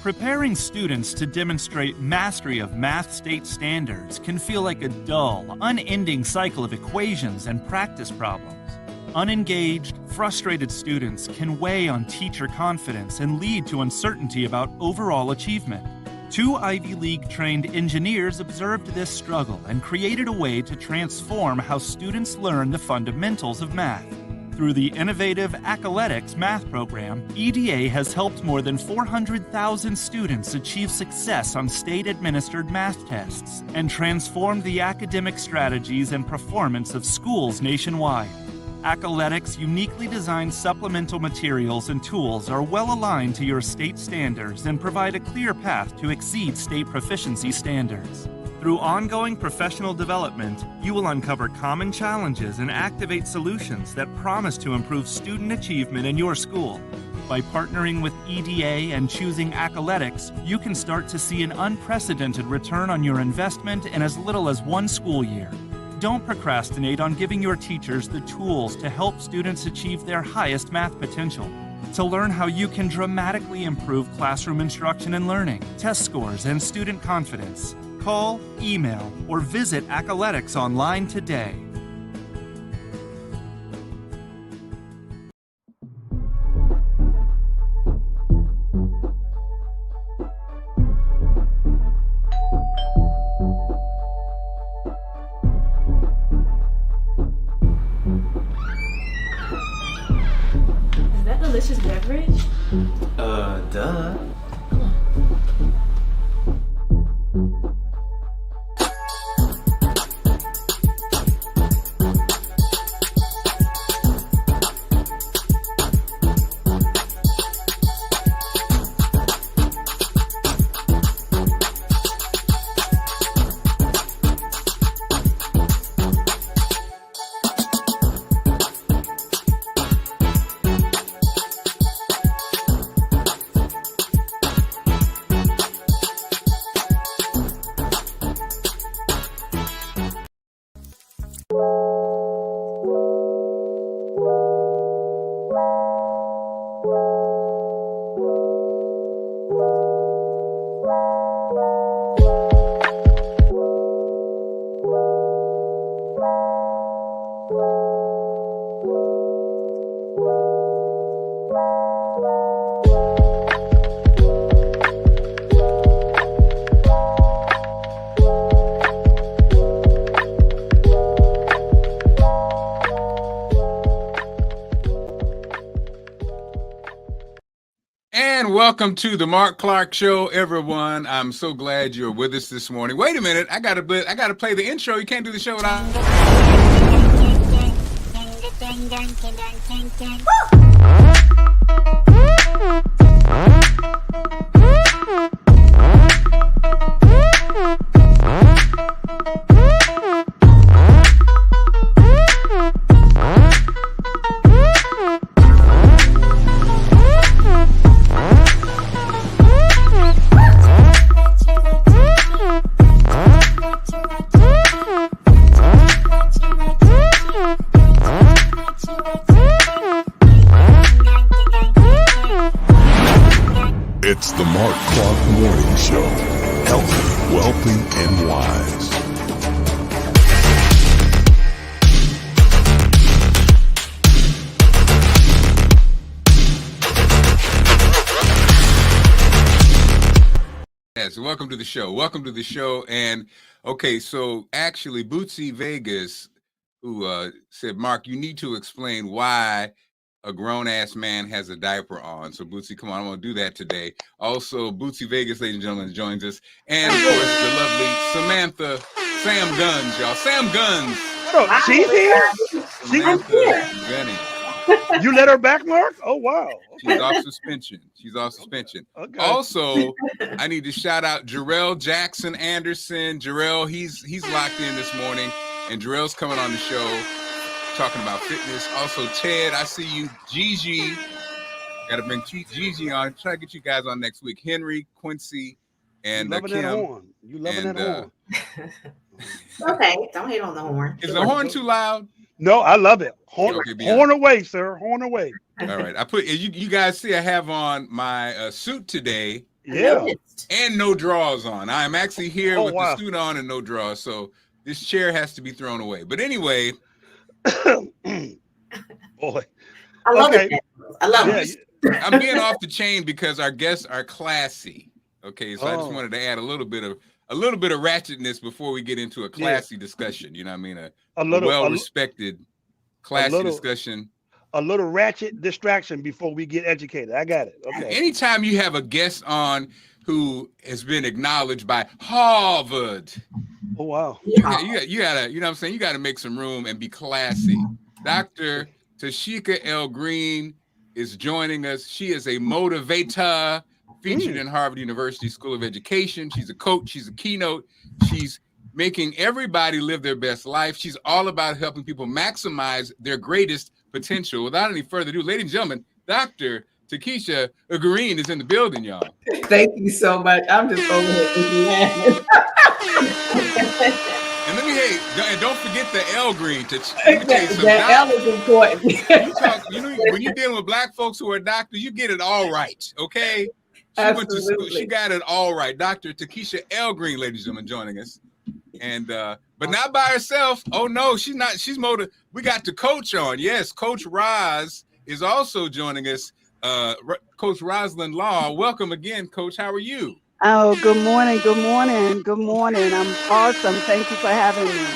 Preparing students to demonstrate mastery of math state standards can feel like a dull, unending cycle of equations and practice problems. Unengaged, frustrated students can weigh on teacher confidence and lead to uncertainty about overall achievement. Two Ivy League-trained engineers observed this struggle and created a way to transform how students learn the fundamentals of math. Through the innovative Accoletics math program, EDA has helped more than 400,000 students achieve success on state-administered math tests and transformed the academic strategies and performance of schools nationwide. Accoletics' uniquely designed supplemental materials and tools are well aligned to your state standards and provide a clear path to exceed state proficiency standards. Through ongoing professional development, you will uncover common challenges and activate solutions that promise to improve student achievement in your school. By partnering with EDA and choosing Accoletics, you can start to see an unprecedented return on your investment in as little as one school year. Don't procrastinate on giving your teachers the tools to help students achieve their highest math potential. To learn how you can dramatically improve classroom instruction and learning, test scores, and student confidence, call, email, or visit Accoletics online today. Is that delicious beverage? Duh. Welcome to the Marc Clarke Show, everyone. I'm so glad you're with us this morning. Wait a minute, I gotta play the intro. You can't do the show without. It's the Marc Clarke Morning Show. Healthy, wealthy, and wise. Yes, welcome to the show. Welcome to the show. And okay, so actually, Bootsy Vegas, who said, Mark, you need to explain why a grown-ass man has a diaper on. So Bootsy, come on, I'm gonna do that today. Also, Bootsy Vegas, ladies and gentlemen, joins us. And of course, the lovely Samantha, Sam Guns, y'all. Sam Guns. What up? She's here? Samantha Gunny. You let her back, Mark? Oh, wow. She's off suspension. She's off suspension. Okay. Also, I need to shout out Jarrell Jackson Anderson. Jarrell, he's locked in this morning, and Jarrell's coming on the show talking about fitness. Also, Ted, I see you. Gigi, got to bring Gigi on. Try to get you guys on next week. Henry, Quincy, and loving Kim. that horn. You loving that horn? Okay, don't hate on the horn. Is the horn too loud? No, I love it. Horn, Okay, horn away, sir. Horn away. All right. I put you guys see I have on my suit today. Yeah. And no drawers on. I'm actually here with wow. the suit on and no drawers. So this chair has to be thrown away. But anyway. Boy. I love Okay. it. I love it. I'm being off the chain because our guests are classy. Okay, so I just wanted to add a little bit of ratchetness before we get into a classy discussion. You know what I mean? A well-respected, classy discussion. A little ratchet distraction before we get educated. I got it. Okay. Anytime you have a guest on who has been acknowledged by Harvard. Oh wow. You gotta, you know what I'm saying? You gotta make some room and be classy. Dr. Tasheka L. Green is joining us. She is a motivator featured in Harvard University School of Education. She's a coach. She's a keynote. She's making everybody live their best life. She's all about helping people maximize their greatest potential. Without any further ado, ladies and gentlemen, Dr. Tasheka Green is in the building, y'all. Thank you so much. I'm just over here laughing. And and don't forget the L Green. The L is important. When you're dealing with black folks who are doctors, you get it all right, okay? She went to school. She got it all right. Dr. Tasheka L. Green, ladies and gentlemen, joining us. And but not by herself. Oh no, she's not. She's we got the coach on. Yes, Coach Roz is also joining us. Coach Rosalind Law. Welcome again, Coach. How are you? Oh, good morning. Good morning. Good morning. I'm awesome. Thank you for having me.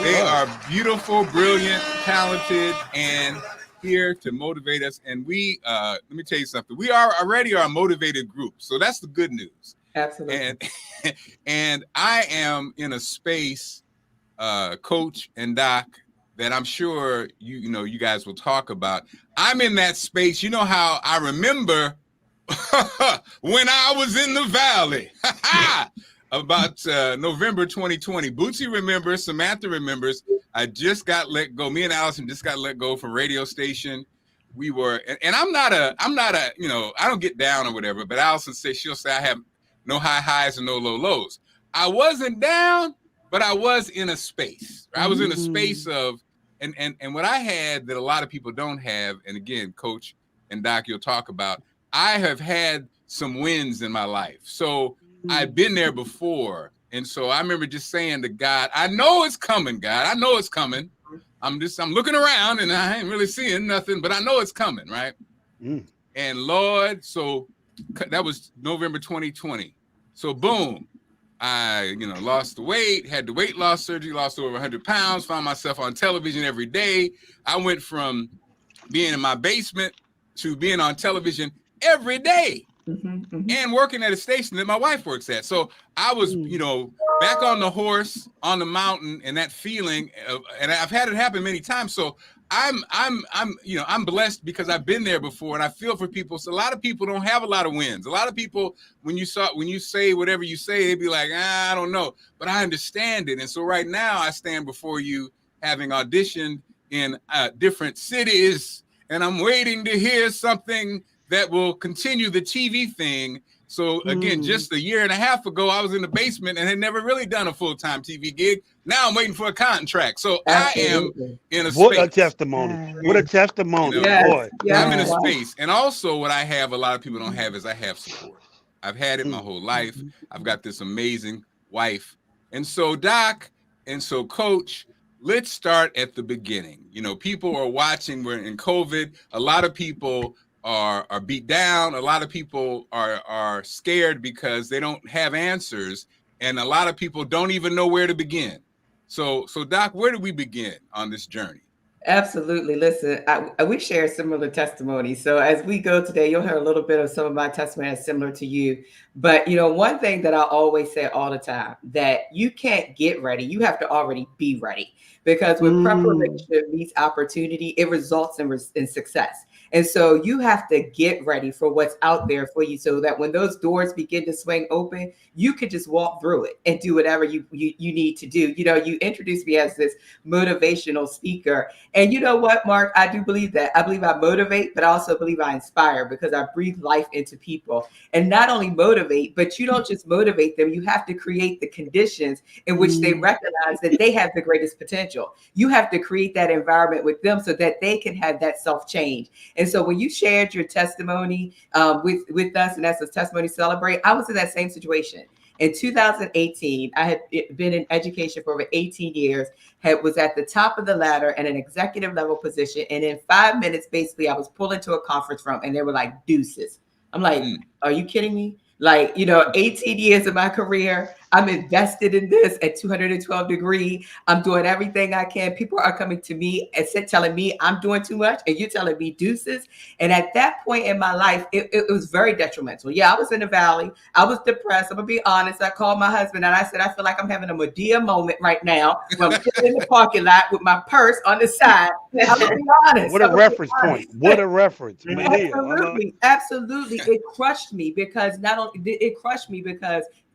They are beautiful, brilliant, talented, and here to motivate us. And we, let me tell you something. We are already a motivated group. So that's the good news. Absolutely. And I am in a space, Coach and Doc, that I'm sure you guys will talk about. I'm in that space. You know how I remember when I was in the Valley about November 2020. Bootsy remembers, Samantha remembers. I just got let go. Me and Allison just got let go from radio station. We were, and I'm not a, I don't get down or whatever, but Allison she'll say I have no high highs and no low lows. I wasn't down, but I was in a space. I was in a space of, and what I had that a lot of people don't have, and again, Coach and Doc, you'll talk about, I have had some wins in my life. So I've been there before. And so I remember just saying to God, I know it's coming, God. I know it's coming. I'm looking around and I ain't really seeing nothing, but I know it's coming, right? And Lord, so that was November 2020. So boom, I, lost the weight, had the weight loss surgery, lost over 100 pounds, found myself on television every day. I went from being in my basement to being on television every day and working at a station that my wife works at. So I was, back on the horse, on the mountain, and that feeling of, and I've had it happen many times. So I'm blessed because I've been there before, and I feel for people. So a lot of people don't have a lot of wins. A lot of people, when you say whatever you say, they'd be like, I don't know, but I understand it. And so right now I stand before you having auditioned in different cities, and I'm waiting to hear something that will continue the TV thing. So again, just a year and a half ago, I was in the basement and had never really done a full-time TV gig. Now I'm waiting for a contract. So absolutely. I am in a space. What a testimony. What a testimony, boy. I'm in a space. And also what I have, a lot of people don't have, is I have support. I've had it my whole life. I've got this amazing wife. And so Doc, and so Coach, let's start at the beginning. People are watching, we're in COVID. A lot of people are beat down. A lot of people are scared because they don't have answers. And a lot of people don't even know where to begin. So Doc, where do we begin on this journey? Absolutely. Listen, we share similar testimonies. So as we go today, you'll hear a little bit of some of my testimony that's similar to you. But, one thing that I always say all the time, that you can't get ready. You have to already be ready. Because when preparation meets opportunity, it results in success. And so you have to get ready for what's out there for you so that when those doors begin to swing open, you can just walk through it and do whatever you need to do. You introduced me as this motivational speaker. And you know what, Mark? I do believe that. I believe I motivate, but I also believe I inspire because I breathe life into people. And not only motivate, but you don't just motivate them. You have to create the conditions in which they recognize that they have the greatest potential. You have to create that environment with them so that they can have that self-change. And so when you shared your testimony with us, and that's a testimony celebrate, I was in that same situation. In 2018, I had been in education for over 18 years, was at the top of the ladder in an executive level position. And in 5 minutes, basically, I was pulled into a conference room and they were like, deuces. I'm like, are you kidding me? Like, 18 years of my career, I'm invested in this at 212 degree. I'm doing everything I can. People are coming to me and telling me I'm doing too much, and you're telling me deuces. And at that point in my life, it was very detrimental. Yeah, I was in the valley. I was depressed. I'm gonna be honest. I called my husband and I said, I feel like I'm having a Medea moment right now. When I'm sitting in the parking lot with my purse on the side. I'm gonna be honest. What a reference point. What a reference. Medea. Absolutely. Absolutely. It crushed me because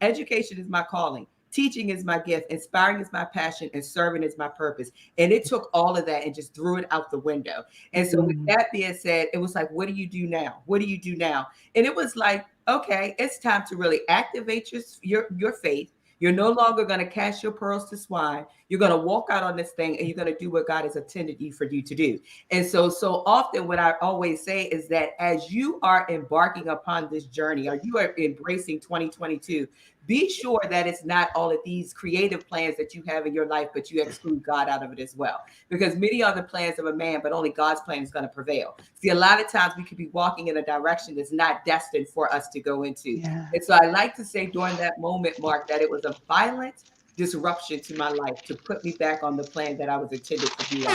education is my calling. Teaching is my gift. Inspiring is my passion. And serving is my purpose. And it took all of that and just threw it out the window. And so with that being said, it was like, what do you do now? What do you do now? And it was like, okay, it's time to really activate your faith. You're no longer going to cast your pearls to swine. You're going to walk out on this thing and you're going to do what God has intended for you to do. And so often what I always say is that as you are embarking upon this journey, or you are embracing 2022, be sure that it's not all of these creative plans that you have in your life, but you exclude God out of it as well. Because many are the plans of a man, but only God's plan is going to prevail. See, a lot of times we could be walking in a direction that's not destined for us to go into. Yeah. And so I like to say during that moment, Mark, that it was a violent disruption to my life to put me back on the plan that I was intended to be on.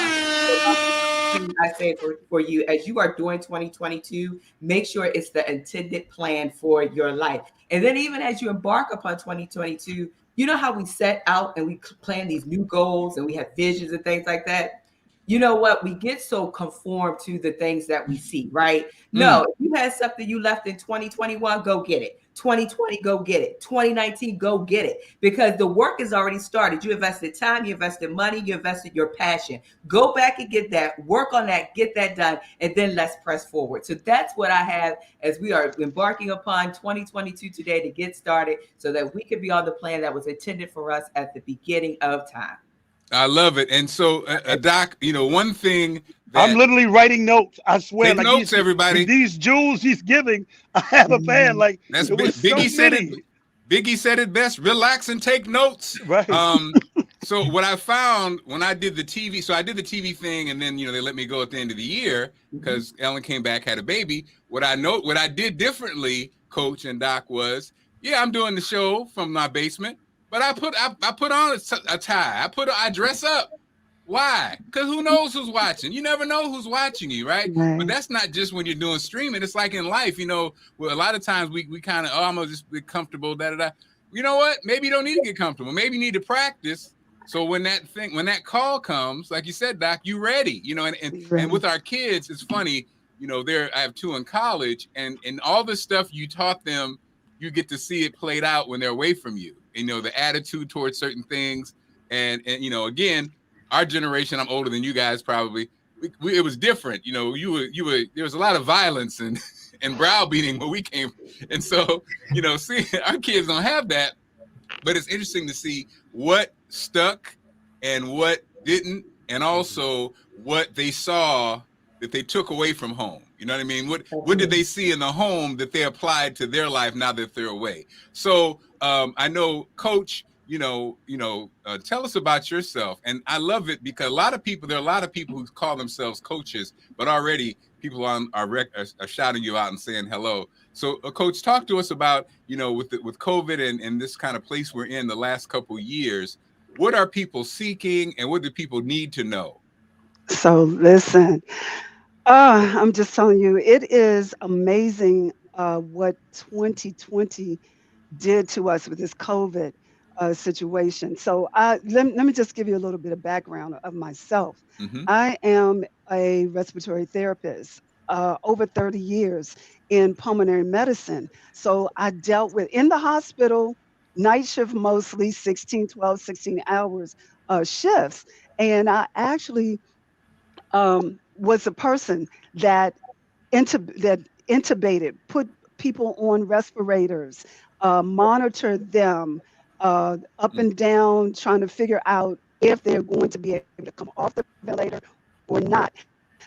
I say for you, as you are doing 2022, make sure it's the intended plan for your life. And then even as you embark upon 2022, you know how we set out and we plan these new goals and we have visions and things like that. You know what? We get so conformed to the things that we see, right? No, if you had something you left in 2021, go get it. 2020, go get it. 2019, go get it. Because the work is already started. You invested time, you invested money, you invested your passion. Go back and get that, work on that, get that done, and then let's press forward. So that's what I have as we are embarking upon 2022 today to get started so that we can be on the plan that was intended for us at the beginning of time. I love it. And so, Doc, one thing I'm literally writing notes. I swear. Take notes, everybody. These jewels he's giving, I have a pen. Like that's Biggie said it. Biggie said it best. Relax and take notes. Right. So what I found when I did the TV, so I did the TV thing, and then they let me go at the end of the year because Ellen came back, had a baby. What I did differently, Coach and Doc, was I'm doing the show from my basement. But I put on a tie. I dress up. Why? Because who knows who's watching? You never know who's watching you, right? But that's not just when you're doing streaming. It's like in life, where a lot of times we kind of, I'm gonna just be comfortable, da-da-da. You know what? Maybe you don't need to get comfortable. Maybe you need to practice. So when that call comes, like you said, Doc, you ready, and with our kids, it's funny, I have 2 in college, and all the stuff you taught them, you get to see it played out when they're away from you. The attitude towards certain things. And again, our generation, I'm older than you guys probably. It was different. There was a lot of violence and browbeating where we came. And so, see, our kids don't have that. But it's interesting to see what stuck and what didn't, and also what they saw that they took away from home. You know what I mean? What did they see in the home that they applied to their life now that they're away? So I know, Coach, tell us about yourself. And I love it because there are a lot of people who call themselves coaches, but already people are shouting you out and saying hello. So, Coach, talk to us about, with COVID and this kind of place we're in the last couple of years, what are people seeking and what do people need to know? So listen, I'm just telling you, it is amazing what 2020 did to us with this COVID situation. So let me just give you a little bit of background of myself. I am a respiratory therapist, over 30 years in pulmonary medicine. So I dealt with, in the hospital, night shift mostly, 16 hours shifts. And I actually was a person that intubated, put people on respirators, monitored them up and down, trying to figure out if they're going to be able to come off the ventilator or not.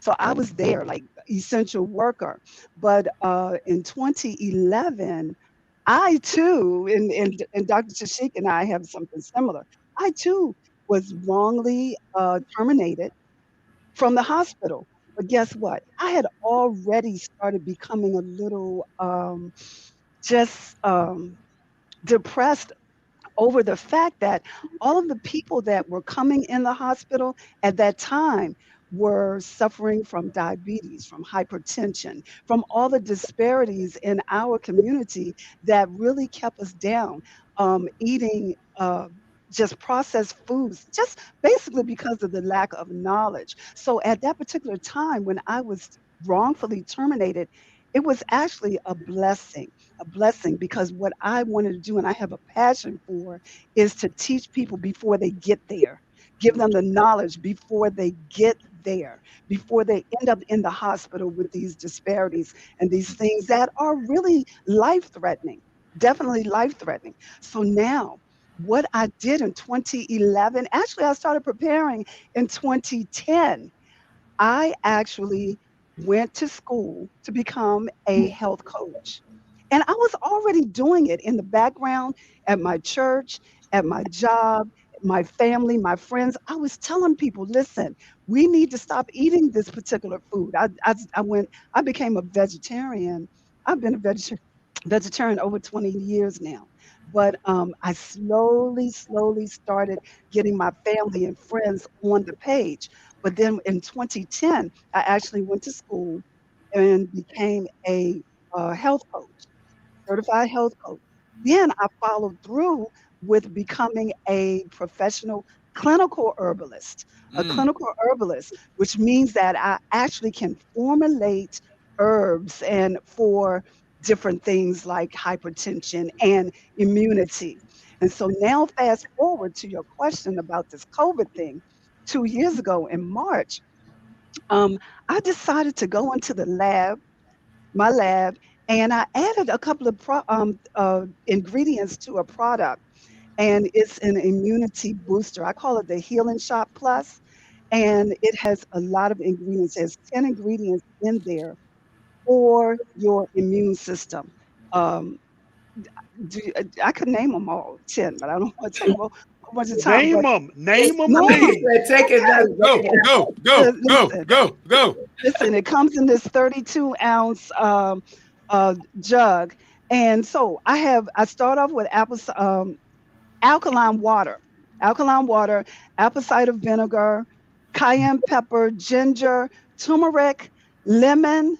So I was there like essential worker. But in 2011, I too, and Dr. Tashika and I have something similar. I too was wrongly terminated from the hospital. But guess what? I had already started becoming a little just depressed over the fact that all of the people that were coming in the hospital at that time were suffering from diabetes, from hypertension, from all the disparities in our community that really kept us down, eating just processed foods, just basically because of the lack of knowledge. So at that particular time, when I was wrongfully terminated, it was actually a blessing because what I wanted to do and I have a passion for is to teach people before they get there, give them the knowledge before they get there, before they end up in the hospital with these disparities and these things that are really life threatening, definitely life threatening. So now, what I did in 2011, actually, I started preparing in 2010. I actually went to school to become a health coach. And I was already doing it in the background at my church, at my job, my family, my friends. I was telling people, listen, we need to stop eating this particular food. I became a vegetarian. I've been a vegetarian over 20 years now. But I slowly started getting my family and friends on the page. But then in 2010, I actually went to school and became a health coach, certified health coach. Then I followed through with becoming a professional Mm. clinical herbalist, which means that I actually can formulate herbs and for different things like hypertension and immunity. And so now fast forward to your question about this COVID thing. 2 years ago in March, um, I decided to go into my lab, and I added a couple of ingredients to a product, and it's an immunity booster. I call it the Healing Shot Plus, and it has a lot of ingredients. There's 10 ingredients in there for your immune system. Um, I could name them all 10, but I don't want to take a bunch of time. Name But them. Name them, no, please. Take it okay. Go, go, go, go, Listen, go, go. listen, it comes in this 32-ounce jug. And so I start off with alkaline water, alkaline water, apple cider vinegar, cayenne pepper, ginger, turmeric, lemon,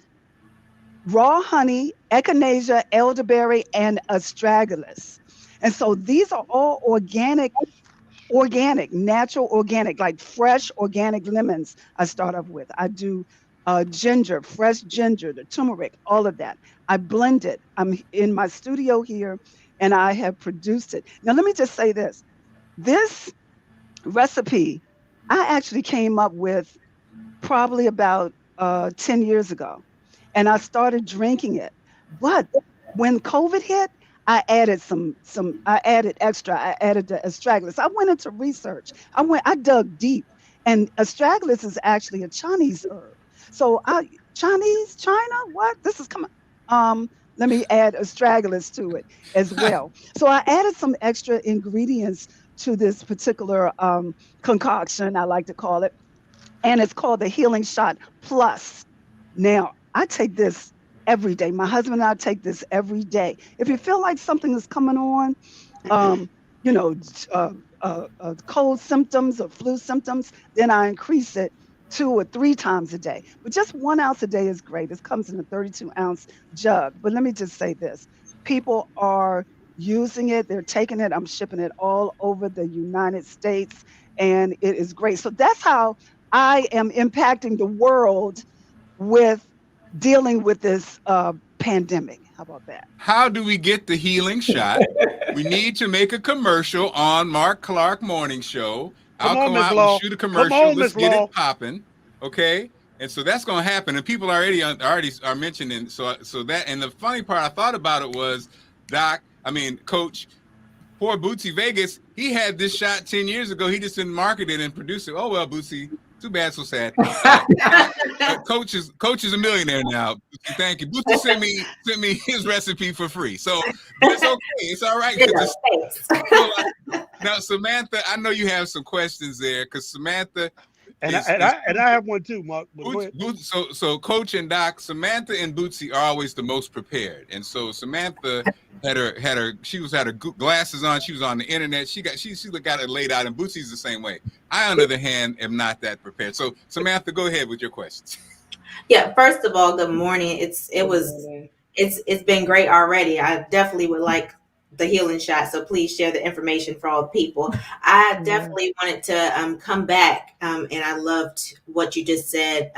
raw honey, echinacea, elderberry, and astragalus. And so these are all organic, natural organic, like fresh organic lemons. I start off with. I do ginger, fresh ginger, the turmeric, all of that. I blend it. I'm in my studio here and I have produced it. Now, let me just say this. This recipe I actually came up with probably about 10 years ago, and I started drinking it. But when COVID hit, I added extra. I added the astragalus. I went into research. I dug deep, and astragalus is actually a Chinese herb. So China, what? This is coming. Let me add astragalus to it as well. So I added some extra ingredients to this particular concoction, I like to call it, and it's called the Healing Shot Plus. Now, I take this every day. My husband and I take this every day. If you feel like something is coming on, um, you know, cold symptoms or flu symptoms, then I increase it 2 or 3 times a day. But just 1 ounce a day is great. It comes in a 32-ounce jug. But let me just say this: people are using it. They're taking it. I'm shipping it all over the United States, and it is great. So that's how I am impacting the world with dealing with this pandemic. How about that? How do we get the healing shot? We need to make a commercial on Marc Clarke Morning Show. Come I'll on, come Miss out and Law. shoot a Come commercial. on, Let's Miss get Law. it popping, okay? And so that's going to happen. And people already are mentioning. So that, and the funny part I thought about it was, Coach, poor Bootsy Vegas, he had this shot 10 years ago. He just didn't market it and produce it. Oh well, Bootsy, Too bad, so sad. Coach is a millionaire now. Thank you. Bootsy sent me his recipe for free, so it's okay. It's all right. Now, Samantha, I know you have some questions there because Samantha. And I have one too, Mark. So Coach and Doc, Samantha and Bootsy are always the most prepared, and so Samantha had her glasses on. She was on the internet. She got it laid out, and Bootsy's the same way. I, on the other hand, am not that prepared. So Samantha, go ahead with your questions. Yeah. First of all, good morning. It's been great already. I definitely would like the healing shot. So please share the information for all people. I definitely wanted to come back, and I loved what you just said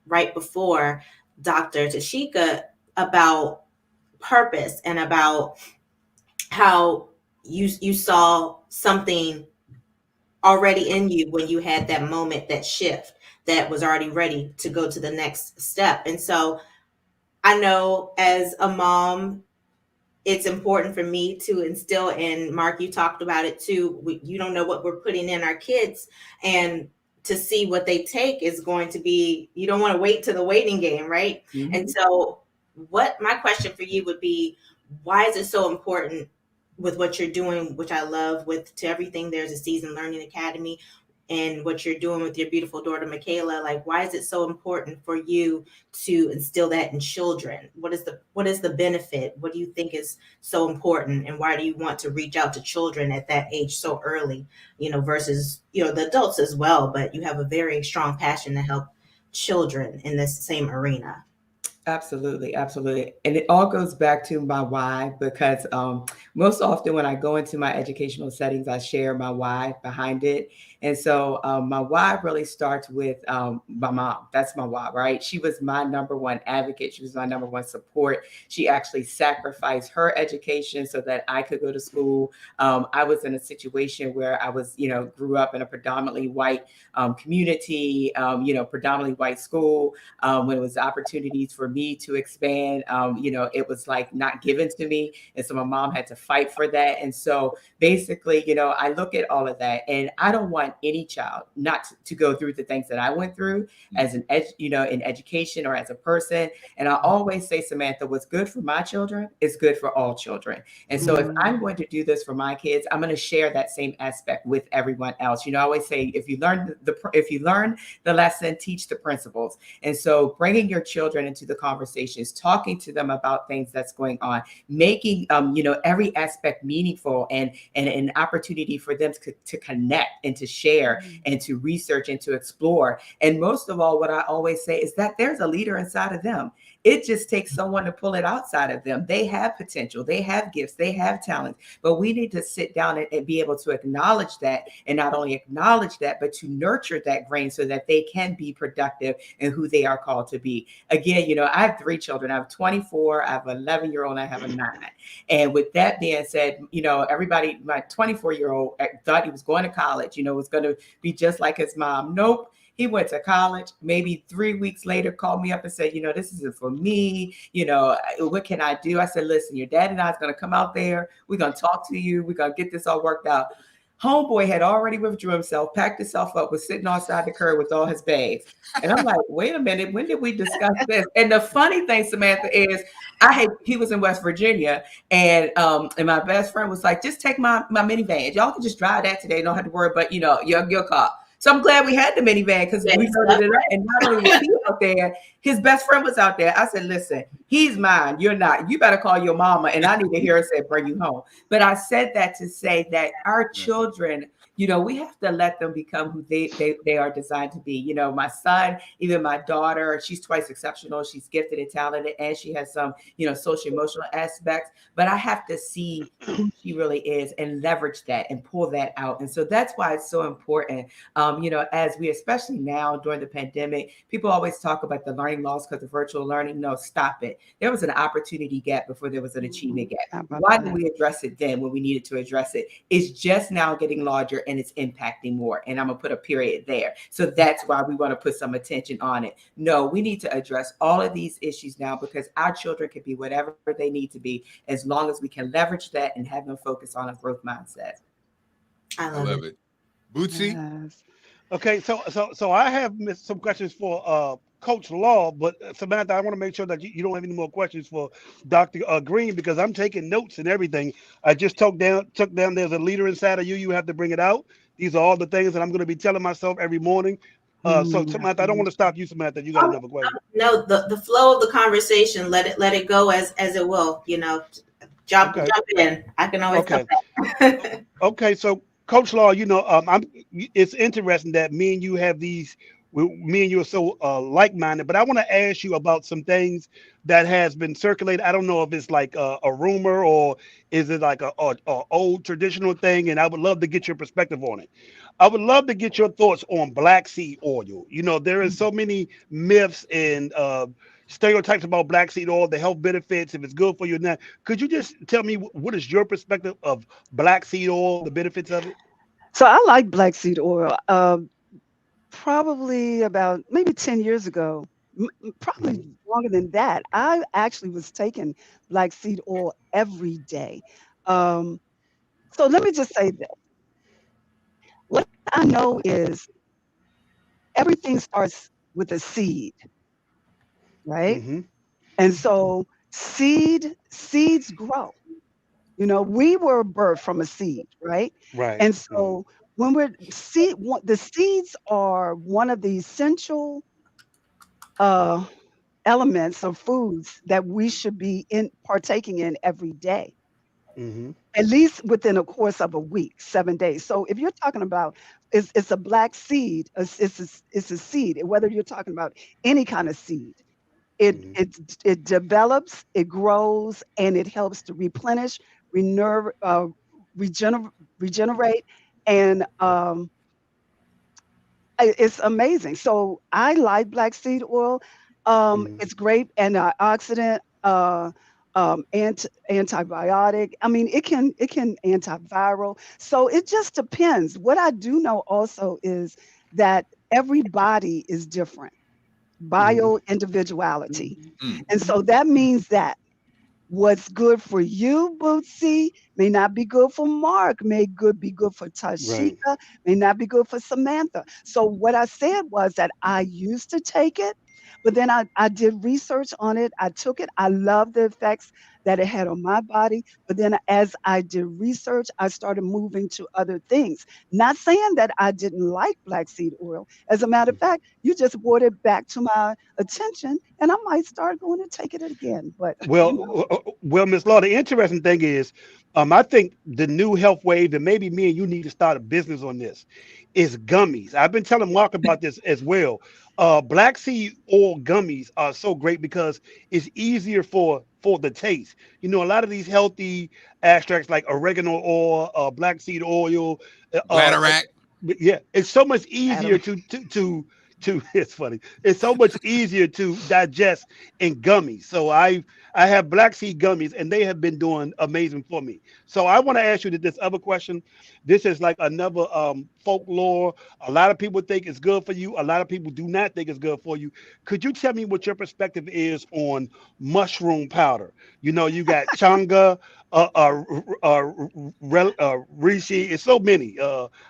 right before, Dr. Tasheka, about purpose and about how you saw something already in you when you had that moment, that shift that was already ready to go to the next step. And so I know as a mom, it's important for me to instill, and Mark, you talked about it too. You don't know what we're putting in our kids, and to see what they take is going to be, you don't want to wait to the waiting game, right? Mm-hmm. And so what my question for you would be, why is it so important with what you're doing, which I love, with To Everything There's a Season Learning Academy, and what you're doing with your beautiful daughter, Michaela? Like, why is it so important for you to instill that in children? What is the benefit? What do you think is so important? And why do you want to reach out to children at that age so early, versus, the adults as well, but you have a very strong passion to help children in this same arena? Absolutely. Absolutely. And it all goes back to my why, because most often when I go into my educational settings, I share my why behind it. And so my why really starts with my mom. That's my why, right? She was my number one advocate. She was my number one support. She actually sacrificed her education so that I could go to school. I was in a situation where I was, grew up in a predominantly white community, predominantly white school. When it was opportunities for me to expand, it was like not given to me. And so my mom had to fight for that. And so basically, I look at all of that, and I don't want any child not to go through the things that I went through as in education or as a person. And I always say, Samantha, what's good for my children is good for all children. And so if I'm going to do this for my kids, I'm going to share that same aspect with everyone else. I always say, if you learn the lesson, teach the principles. And so bringing your children into the conversations, talking to them about things that's going on, making every aspect meaningful and an opportunity for them to connect and to share and to research and to explore. And most of all, what I always say is that there's a leader inside of them. It just takes someone to pull it outside of them. They have potential, they have gifts, they have talent, but we need to sit down and be able to acknowledge that, and not only acknowledge that, but to nurture that grain so that they can be productive in who they are called to be. Again, I have 3 children. I have 24, I have an 11-year-old, and I have a 9. And with that being said, everybody, my 24-year-old thought he was going to college, was going to be just like his mom. Nope. He went to college, maybe 3 weeks later, called me up and said, this isn't for me. What can I do? I said, listen, your dad and I is going to come out there. We're going to talk to you. We're going to get this all worked out. Homeboy had already withdrew himself, packed himself up, was sitting outside the curb with all his bags. And I'm like, wait a minute, when did we discuss this? And the funny thing, Samantha, is he was in West Virginia, and my best friend was like, just take my minivan. Y'all can just drive that today. Don't have to worry about, your car. So I'm glad we had the minivan, because we loaded it up. And not only was he out there, his best friend was out there. I said, listen, he's mine. You're not. You better call your mama. And I need to hear her say, bring you home. But I said that to say that our children, we have to let them become who they are designed to be. My son, even my daughter, she's twice exceptional. She's gifted and talented, and she has some, social emotional aspects. But I have to see who she really is and leverage that and pull that out. And so that's why it's so important. As we, especially now during the pandemic, people always talk about the learning loss because of virtual learning. No, stop it. There was an opportunity gap before there was an achievement gap. Why didn't we address it then when we needed to address it? It's just now getting larger and it's impacting more. And I'm going to put a period there. So that's why we want to put some attention on it. No, we need to address all of these issues now, because our children can be whatever they need to be, as long as we can leverage that and have them focus on a growth mindset. I love it. Bootsy? Yes. Okay, so I have some questions for Coach Law, but Samantha, I want to make sure that you don't have any more questions for Dr. Green because I'm taking notes and everything. I just took down. There's a leader inside of you. You have to bring it out. These are all the things that I'm going to be telling myself every morning. So Mm. Samantha, I don't want to stop you, Samantha. You got another question. No, the flow of the conversation, let it go as it will. Jump Okay. in. I can always come Okay. back. Okay, so Coach Law, I'm. It's interesting that me and you have these. Me and you are so like-minded, but I want to ask you about some things that has been circulated. I don't know if it's like a rumor or is it like a old traditional thing, and I would love to get your perspective on it. I would love to get your thoughts on black seed oil. There is so many myths and stereotypes about black seed oil, the health benefits, if it's good for you or not. Could you just tell me what is your perspective of black seed oil, the benefits of it? So I like black seed oil. Probably about maybe 10 years ago, probably Hmm. longer than that, I actually was taking black seed oil every day. Um, so let me just say this. What I know is everything starts with a seed, right? Hmm. And so seeds grow. We were birthed from a seed, right? Right. And Hmm. so when the seeds are one of the essential uh, elements of foods that we should be in partaking in every day, Hmm. at least within a course of a week, 7 days. So if you're talking about it's a black seed, it's a seed, whether you're talking about any kind of seed, it Hmm. it it develops, it grows, and it helps to replenish, renerve, regenerate, and it's amazing. So I like black seed oil. Hmm. It's great antioxidant, antibiotic. I mean, it can antiviral. So it just depends. What I do know also is that every body is different, Hmm. bio individuality, Mm. and so that means that what's good for you, Bootsy, may not be good for Mark, be good for Right. Tashika, may not be good for Samantha. So what I said was that I used to take it, but then I did research on it. I took it. I love the effects that it had on my body. But then as I did research, I started moving to other things. Not saying that I didn't like black seed oil. As a matter of fact, you just brought it back to my attention, and I might start going to take it again. But Well, Miss Law, the interesting thing is, I think the new health wave, and maybe me and you need to start a business on this, is gummies. I've been telling Mark about this as well. Black seed oil gummies are so great because it's easier for the taste. A lot of these healthy extracts like oregano oil, black seed oil, uh, uh, Bladder. but yeah, it's so much easier Adam, to it's funny. It's so much easier to digest in gummies. So I have black seed gummies and they have been doing amazing for me. So I want to ask you this other question. This is like another folklore. A lot of people think it's good for you. A lot of people do not think it's good for you. Could you tell me what your perspective is on mushroom powder? You got changa, reishi. It's so many.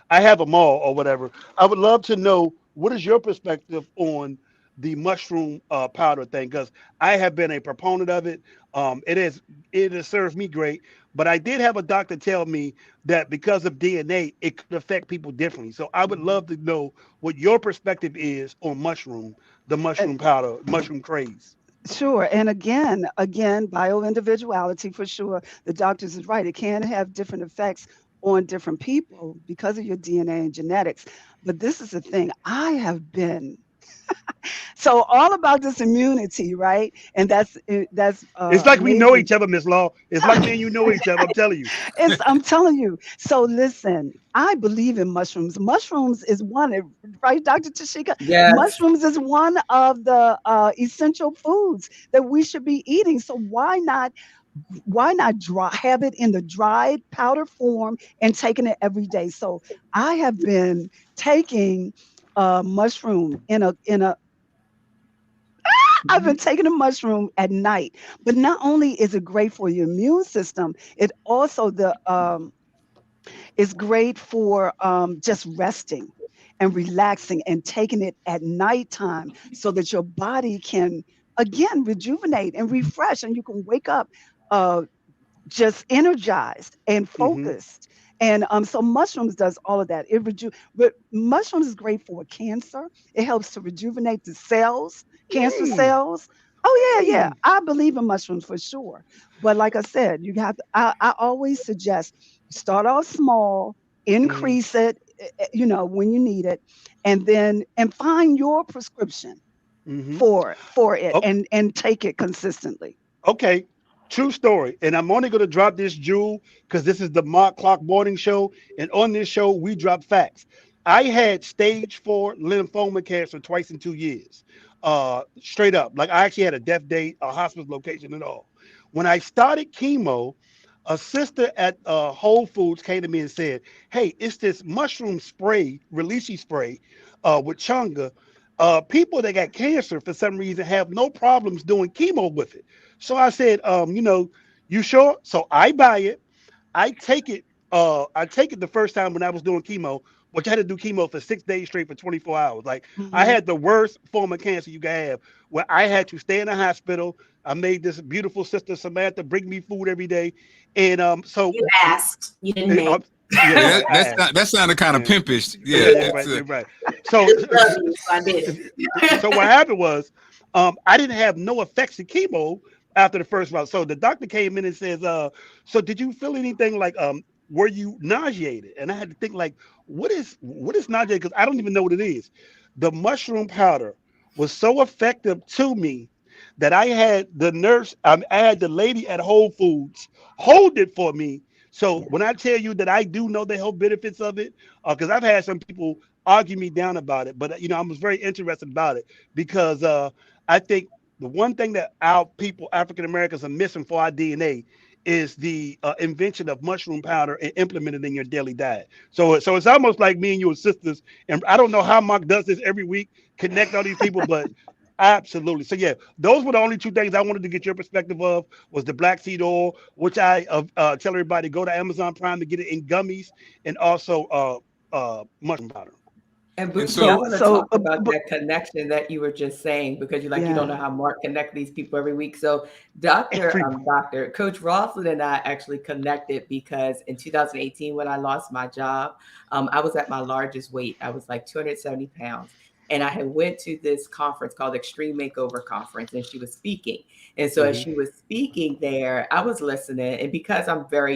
I have them all or whatever. I would love to know what is your perspective on the mushroom powder thing because I have been a proponent of it. It has served me great, but I did have a doctor tell me that because of DNA, it could affect people differently. So I would love to know what your perspective is on the uh, mushroom powder, mushroom craze. sure. And again, bio individuality for sure. The doctors is right. It can have different effects on different people because of your DNA and genetics. But this is the thing. I have been so all about this immunity, right? And that's It's like we know amazing. each other, Miss Law. It's like me and you know each other. I'm telling you. I'm telling you. So listen, I believe in mushrooms. Mushrooms is right, Dr. Tashika? Yes. Mushrooms is one of the essential foods that we should be eating. So why not have it in the dried powder form and taking it every day? So I have been taking mushroom I've been taking a mushroom at night, but not only is it great for your immune system, it also the is great for just resting. and relaxing and taking it at nighttime so that your body can again rejuvenate and refresh and you can wake up uh, just energized and Mm-hmm. focused. And so mushrooms does all of that. But mushrooms is great for cancer. It helps to rejuvenate the cells, cancer Mm, cells. Oh yeah, yeah. mm, I believe in mushrooms for sure. But like I said, you have to, I always suggest start off small, mm. increase it, when you need it, and then and find your prescription Mm-hmm. for it Oh, and take it consistently. okay. True story. And I'm only going to drop this jewel because this is the Marc Clarke Morning Show. And on this show, we drop facts. I had stage 4 lymphoma cancer twice in 2 years. Straight up. Like I actually had a death date, a hospital location, and all. When I started chemo, a sister at Whole Foods came to me and said, "Hey, it's this mushroom spray, releasey spray, with changa. People that got cancer for some reason have no problems doing chemo with it." So I said, you sure? So I buy it. I take it. I take it the first time when I was doing chemo, which I had to do chemo for 6 days straight for 24 hours. Like I Hmm. had the worst form of cancer you can have, where I had to stay in the hospital. I made this beautiful sister Samantha bring me food every day, and so You asked, you didn't uh, make. uh, yeah, you're Yeah, right. I asked. that sounded kind of Yeah, pimpish. yeah, Yeah, you're it's right. You're right. I So, just love you, so I did so it. what happened was, I didn't have no effects of chemo after the first round. So the doctor came in and says, "So did you feel anything like were you nauseated?" And I had to think like, what is nauseated? Because I don't even know what it is. The mushroom powder was so effective to me that I had the nurse, I had the lady at Whole Foods hold it for me. So Yeah. when I tell you that I do know the health benefits of it, because I've had some people argue me down about it, but I was very interested about it because I think the one thing that our people, African Americans, are missing for our DNA is the invention of mushroom powder and implemented in your daily diet. So it's almost like me and you are sisters. And I don't know how Mark does this every week, connect all these people, but absolutely. So yeah, those were the only two things I wanted to get your perspective of was the black seed oil, which I tell everybody go to Amazon Prime to get it in gummies, and also mushroom powder. And and Bootsy, I so So, want to so, talk about but that connection that you were just saying because you don't yeah. know how Mark connect these people every week. So Dr. Every Dr. Coach Roslyn and I actually connected because in 2018 when I lost my job, I was at my largest weight. I was like 270 pounds. And I had went to this conference called Extreme Makeover Conference, and she was speaking. And so as Mhm. she was speaking there, I was listening. And because I'm very,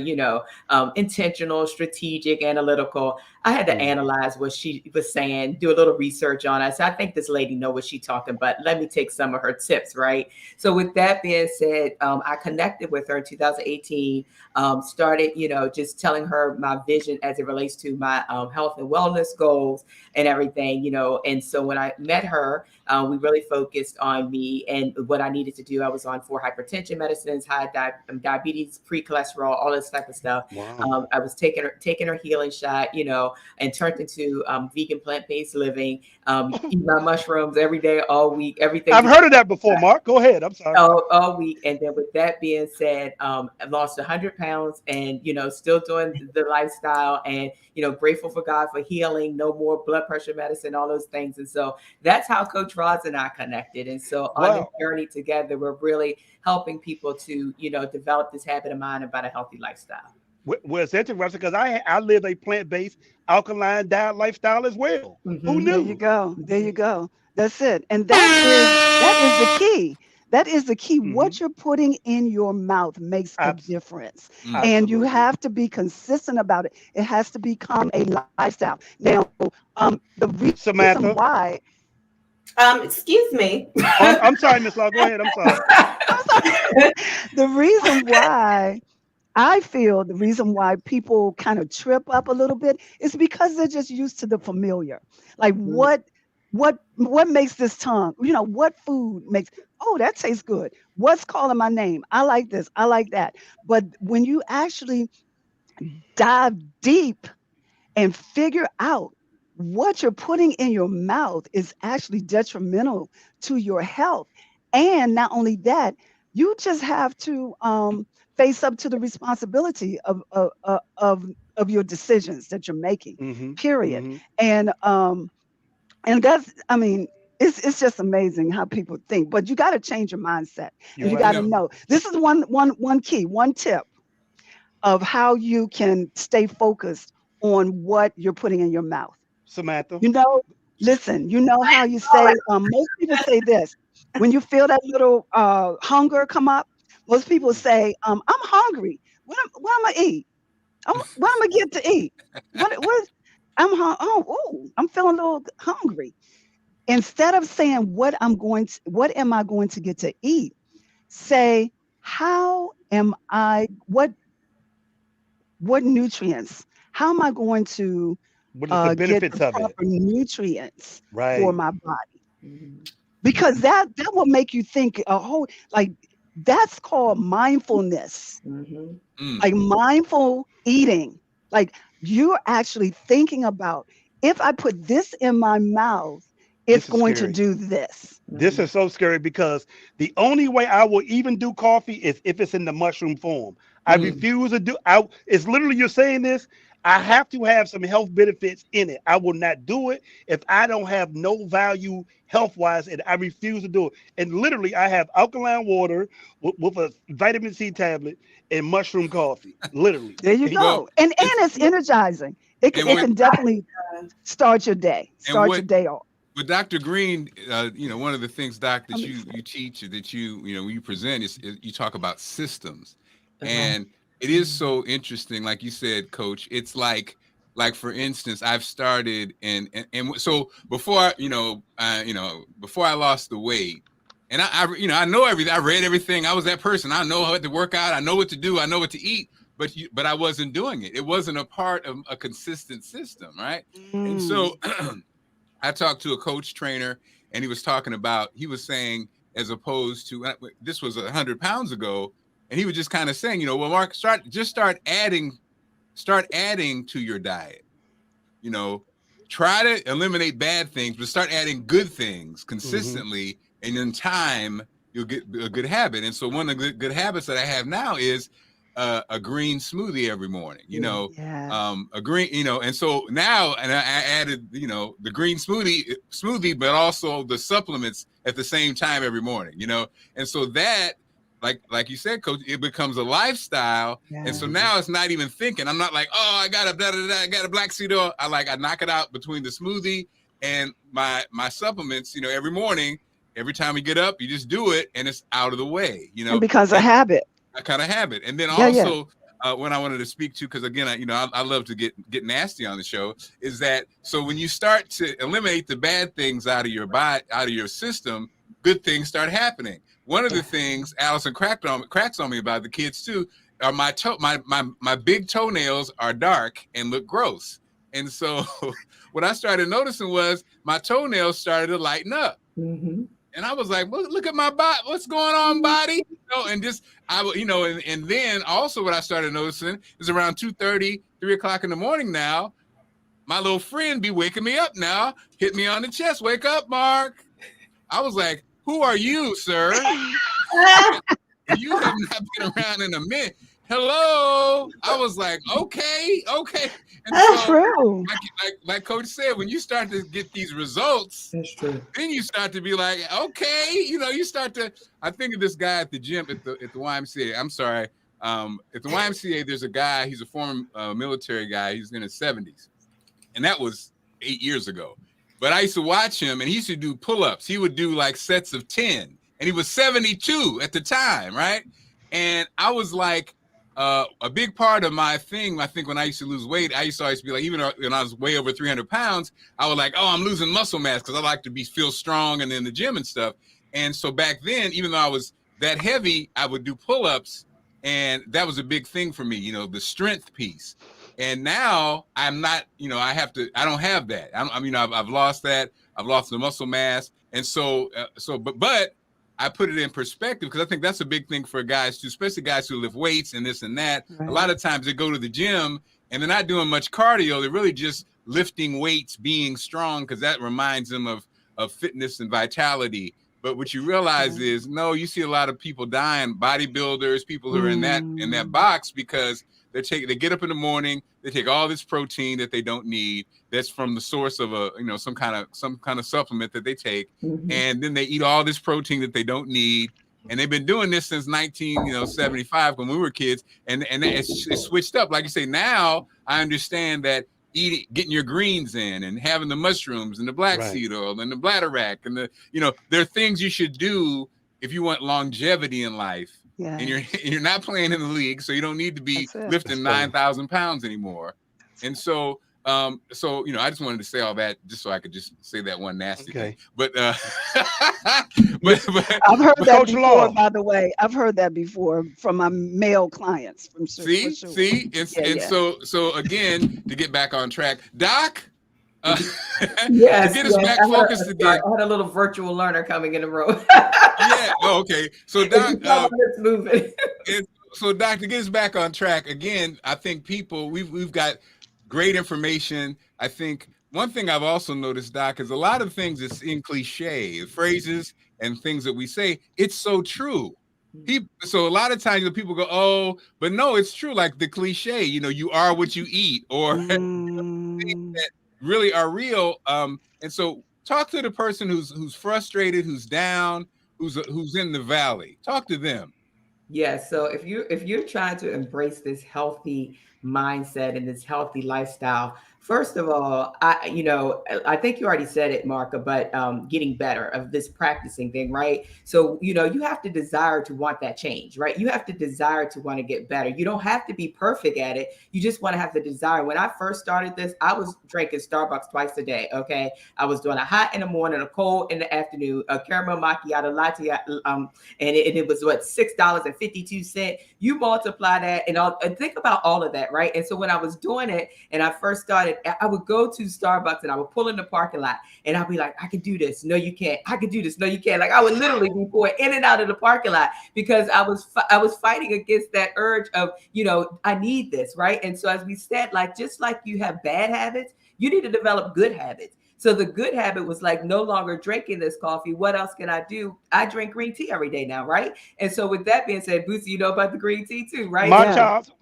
intentional, strategic, analytical, I had to Mhm. analyze what she was saying, do a little research on it. So I think this lady know what she's talking, but let me take some of her tips, right? So with that being said, I connected with her in 2018, started, just telling her my vision as it relates to my health and wellness goals and everything, And so when I met her, we really focused on me and what I needed to do. I was on 4 hypertension medicines, diabetes, pre-cholesterol, all this type of stuff. Wow. I was taking her healing shot, and turned into vegan plant-based living. Eat my mushrooms every day, all week, everything I've to heard of that before, Mark. Go ahead. I'm sorry. all week. And then with that being said, I lost 100 pounds and, still doing the lifestyle and, grateful for God for healing, no more blood pressure medicine, all those things. And so that's how Coach Roz and I connected. And so on this Wow. journey together, we're really helping people to, develop this habit of mind about a healthy lifestyle. Well, it's interesting because I live a plant-based alkaline diet lifestyle as well. Who Mm-hmm. There you knew? go. There Mm-hmm. you go. That's it. And that is the key. That is the key. Hmm. What you're putting in your mouth makes a Abs- difference. mm, And you absolutely. have to be consistent about it. It has to become a lifestyle. Now, the reason Samantha. why Excuse me. Oh, I'm sorry, Miss Law. Go ahead. I'm sorry. I'm sorry, the reason why I feel the reason why people kind of trip up a little bit is because they're just used to the familiar. Like Mhm. what makes this tongue? What food makes oh, that tastes good. What's calling my name? I like this. I like that. But when you actually dive deep and figure out what you're putting in your mouth is actually detrimental to your health. And not only that, you just have to face up to the responsibility of your decisions that you're making. Hmm. Period. Hmm. And And that's, I mean, it's just amazing how people think. But you got to change your mindset, You're and you right. got to know this is one key, one tip of how you can stay focused on what you're putting in your mouth. Samantha. You know, listen, you know how you say, most people say this when you feel that little hunger come up. Most people say, I'm hungry. What am I eat? What am I get to eat? What I'm feeling a little hungry. Instead of saying what am I going to get to eat? Say, how am I, what nutrients? How am I going to What is the get benefits the of it? proper nutrients for Right. my body? Mhm. Because that will make you think a whole, like, that's called mindfulness, Mhm. like mindful eating. Like, you're actually thinking about, if I put this in my mouth, it's This is going to scary. do this. This Mhm. is so scary because the only way I will even do coffee is if it's in the mushroom form. I Mm. refuse to do. It's literally you're saying this. I have to have some health benefits in it. I will not do it if I don't have no value health wise, and I refuse to do it. And literally, I have alkaline water with a vitamin C tablet and mushroom coffee. Literally. There you Well, go. And it's it's energizing. and It with can definitely start your day. and Start what your day off. with Dr. Green, one of the things, Doc, that I'm you excited. teach, that when you present is you talk about systems, Uh-huh. and it is so interesting. Like you said, Coach, it's like for instance, I've started and so before before I lost the weight, and I know everything. I read everything. I was that person. I know how to work out. I know what to do. I know what to eat. But I wasn't doing it. It wasn't a part of a consistent system, right? And Mm. so I talked to a coach trainer, and he was talking about, he was saying, as opposed to, this was 100 pounds ago, and he was just kind of saying, well, Mark, start adding to your diet. You know, try to eliminate bad things, but start adding good things Hmm. consistently, and in time you'll get a good habit. And so one of the good habits that I have now is a green smoothie every morning. Mm. Yes. A green, and so now, and I added, the green smoothie, but also the supplements at the same time every morning. And so that, like you said, Coach, it becomes a lifestyle. And so Yes. now it's not even thinking. I'm not like, oh, I got I got a black seed oil. I knock it out between the smoothie and my supplements. Every morning, every time we get up, you just do it, and it's out of the way. And because of And habit. I kind of have it. And then Yeah, yeah. also, when I wanted to speak to, because again, I love to get nasty on the show, is that so when you start to eliminate the bad things out of your body, out of your system, good things start happening. One of the things Allison cracks on me about the kids too are my big toenails are dark and look gross. And so what I started noticing was my toenails started to lighten up. Mm-hmm. And I was like, well, look at my body. What's going on, body? And just, and then also what I started noticing is around 2:30, 3 o'clock in the morning now, my little friend be waking me up now, hit me on the chest. Wake up, Mark. I was like, who are you, sir? You have not been around in a minute. Hello. I was like, okay. And so True. like Coach said, when you start to get these results, That's true. then you start to be like, okay, you start to. I think of this guy at the gym at the YMCA. I'm sorry, at the YMCA, there's a guy. He's a former military guy. He's in his 70s, and that was 8 years ago. But I used to watch him, and he used to do pull-ups. He would do like sets of 10, and he was 72 at the time, right? And I was like, a big part of my thing, I think when I used to lose weight, I used to always be like, even when I was way over 300 pounds, I was like, oh, I'm losing muscle mass because I like to feel strong and in the gym and stuff. And so back then, even though I was that heavy, I would do pull-ups, and that was a big thing for me, the strength piece. And now I'm not, I don't have that. I've lost that. I've lost the muscle mass. And but I put it in perspective because I think that's a big thing for guys too, especially guys who lift weights and this and that. Right. A lot of times they go to the gym and they're not doing much cardio. They're really just lifting weights, being strong, because that reminds them of fitness and vitality. But what you realize is, no, you see a lot of people dying, bodybuilders, people who are in that box because they get up in the morning, they take all this protein that they don't need. That's from the source of some kind of supplement that they take, and then they eat all this protein that they don't need. And they've been doing this since 1975 when we were kids, and it's switched up. Like you say, now I understand that getting your greens in and having the mushrooms and the black seed oil and the bladderwrack and there are things you should do if you want longevity in life. Yeah. And you're not playing in the league, so you don't need to be lifting 9,000 pounds anymore. And so I just wanted to say all that just so I could just say that one nasty thing. But but I've heard that before, by the way. I've heard that before from my male clients. See, so again, to get back on track, Doc. Yes, to get us back focused again. I had a little virtual learner coming in the room. Yeah. Oh, okay. So Doc, moving. So Doc, to get us back on track again, I think people we've got great information. I think one thing I've also noticed, Doc, is a lot of things that's in cliche phrases and things that we say. It's so true. So a lot of times people go, oh, but no, it's true. Like the cliche, you are what you eat, or things that really are real. And so talk to the person who's frustrated, who's down, who's in the valley. Talk to them. Yeah. So if you're trying to embrace this healthy mindset and this healthy lifestyle, first of all, I think you already said it, Mark, but getting better of this practicing thing, right? So, you have to desire to want that change, right? You have to desire to want to get better. You don't have to be perfect at it. You just want to have the desire. When I first started this, I was drinking Starbucks twice a day, okay? I was doing a hot in the morning, a cold in the afternoon, a caramel macchiato latte, and it was $6.52. You multiply that and think about all of that, right? And so when I was doing it and I first started, I would go to Starbucks and I would pull in the parking lot and I'd be like, I can do this. No, you can't. I can do this. No, you can't. Like I would literally be going in and out of the parking lot because I was fighting against that urge of, I need this, right? And so as we said, just like you have bad habits, you need to develop good habits. So the good habit was like no longer drinking this coffee. What else can I do? I drink green tea every day now, right? And so with that being said, Bootsy, you know about the green tea too, right?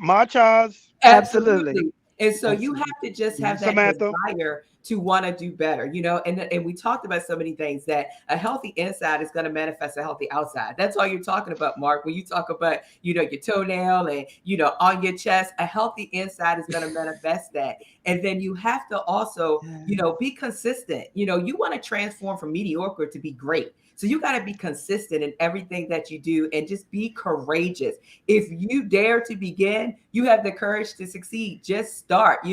Matchas. Absolutely. And so you have to just have that desire to want to do better, and we talked about so many things that a healthy inside is going to manifest a healthy outside. That's all you're talking about, Mark. When you talk about, your toenail and, on your chest, a healthy inside is going to manifest that. And then you have to also, be consistent. You want to transform from mediocre to be great. So you got to be consistent in everything that you do and just be courageous. If you dare to begin, you have the courage to succeed. Just start.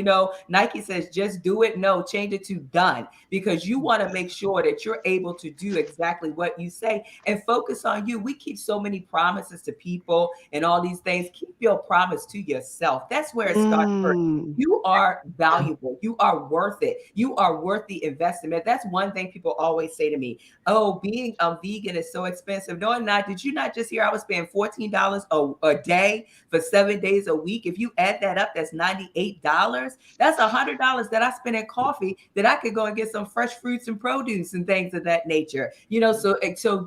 Nike says, just do it. No, change it to done, because you want to make sure that you're able to do exactly what you say and focus on you. We keep so many promises to people and all these things. Keep your promise to yourself. That's where it starts first. You are valuable. You are worth it. You are worth the investment. That's one thing people always say to me. Oh, being vegan is so expensive. No, I'm not. Did you not just hear I was paying $14 a day for 7 days a week? If you add that up, that's $98. That's $100 that I spend in coffee that I could go and get some fresh fruits and produce and things of that nature. So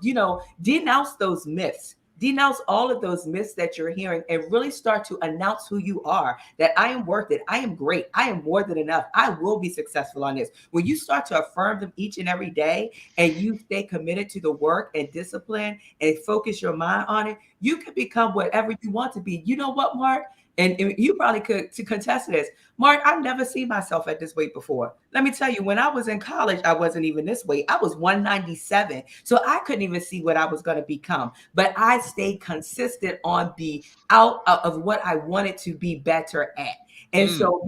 denounce those myths. Denounce all of those myths that you're hearing and really start to announce who you are, that I am worth it. I am great. I am more than enough. I will be successful on this. When you start to affirm them each and every day and you stay committed to the work and discipline and focus your mind on it, you can become whatever you want to be. You know what, Mark? And you probably could to contest this. Mark, I've never seen myself at this weight before. Let me tell you, when I was in college, I wasn't even this weight. I was 197. So I couldn't even see what I was going to become. But I stayed consistent on the out of what I wanted to be better at. And so,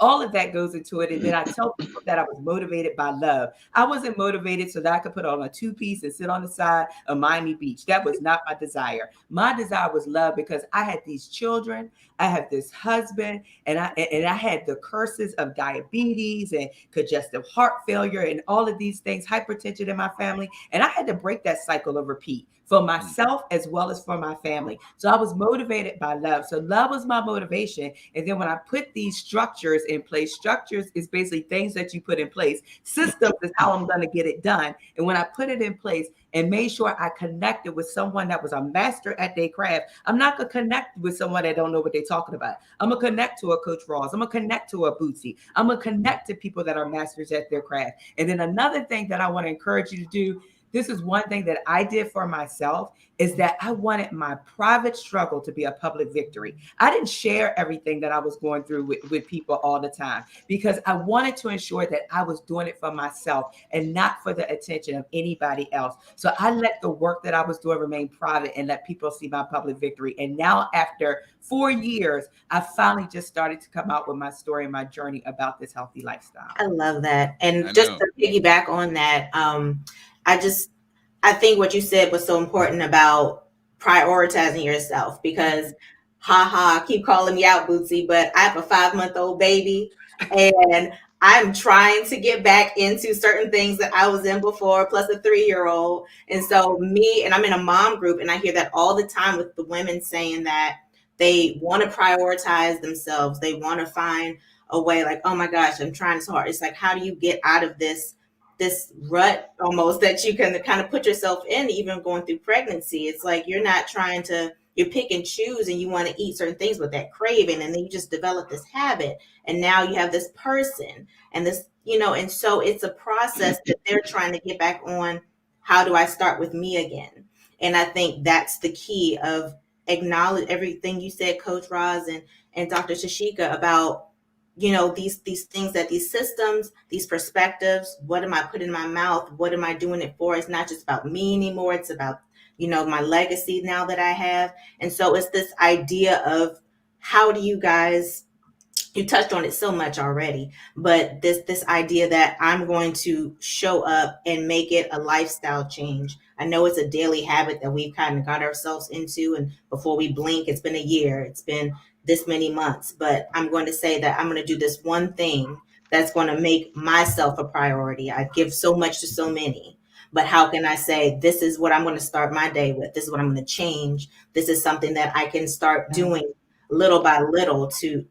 all of that goes into it. And then I tell people that I was motivated by love. I wasn't motivated so that I could put on a two-piece and sit on the side of Miami Beach. That was not my desire. My desire was love, because I had these children. I have this husband, and I had the curses of diabetes and congestive heart failure and all of these things, hypertension in my family. And I had to break that cycle of repeat. for myself as well as for my family. So I was motivated by love. So love was my motivation. And then when I put these structures in place, structures is basically things that you put in place. Systems is how I'm going to get it done. And when I put it in place and made sure I connected with someone that was a master at their craft, I'm not going to connect with someone that don't know what they're talking about. I'm going to connect to a Coach Ross. I'm going to connect to a Bootsy. I'm going to connect to people that are masters at their craft. And then another thing that I want to encourage you to do, this is one thing that I did for myself, is that I wanted my private struggle to be a public victory. I didn't share everything that I was going through with people all the time, because I wanted to ensure that I was doing it for myself and not for the attention of anybody else. So I let the work that I was doing remain private and let people see my public victory. And now after 4 years, I finally just started to come out with my story and my journey about this healthy lifestyle. I love that. And just to piggyback on that, I think what you said was so important about prioritizing yourself, because keep calling me out, Bootsy, but I have a 5-month-old baby and I'm trying to get back into certain things that I was in before, plus a 3-year-old. And so I'm in a mom group, and I hear that all the time with the women saying that they want to prioritize themselves. They want to find a way, like, oh my gosh, I'm trying so hard. It's like, how do you get out of this rut almost that you can kind of put yourself in, even going through pregnancy? It's like you're pick and choose, and you want to eat certain things with that craving, and then you just develop this habit, and now you have this person and this, and so it's a process that they're trying to get back on. How do I start with me again? And I think that's the key of acknowledge everything you said, Coach Roz and Dr. Tasheka, about these things, that these systems, these perspectives, what am I putting in my mouth? What am I doing it for? It's not just about me anymore. It's about, my legacy now that I have. And so it's this idea of, how do you guys, you touched on it so much already, but this idea that I'm going to show up and make it a lifestyle change. I know it's a daily habit that we've kind of got ourselves into, and before we blink, it's been a year, it's been this many months, but I'm going to say that I'm going to do this one thing that's going to make myself a priority. I give so much to so many, but how can I say, this is what I'm going to start my day with? This is what I'm going to change. This is something that I can start doing little by little to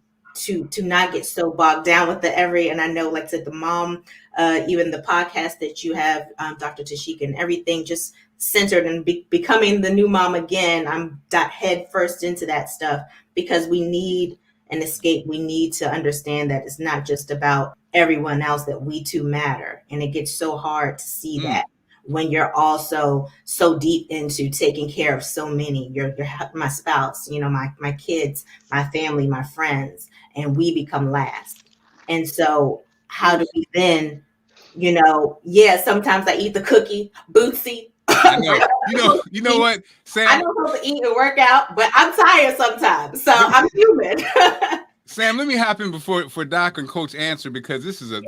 not get so bogged down with and I know, like I said, the mom, even the podcast that you have, Dr. Tasheka, and everything just centered and becoming the new mom again. I'm head first into that stuff, because we need an escape. We need to understand that it's not just about everyone else, that we too matter. And it gets so hard to see that when you're also so deep into taking care of so many, you're my spouse, my kids, my family, my friends, and we become last. And so how do we then, sometimes I eat the cookie, Bootsy. I know. You know what, Sam? I know how to eat and work out, but I'm tired sometimes, so I'm human. Sam, let me hop in for Doc and Coach answer, because this is a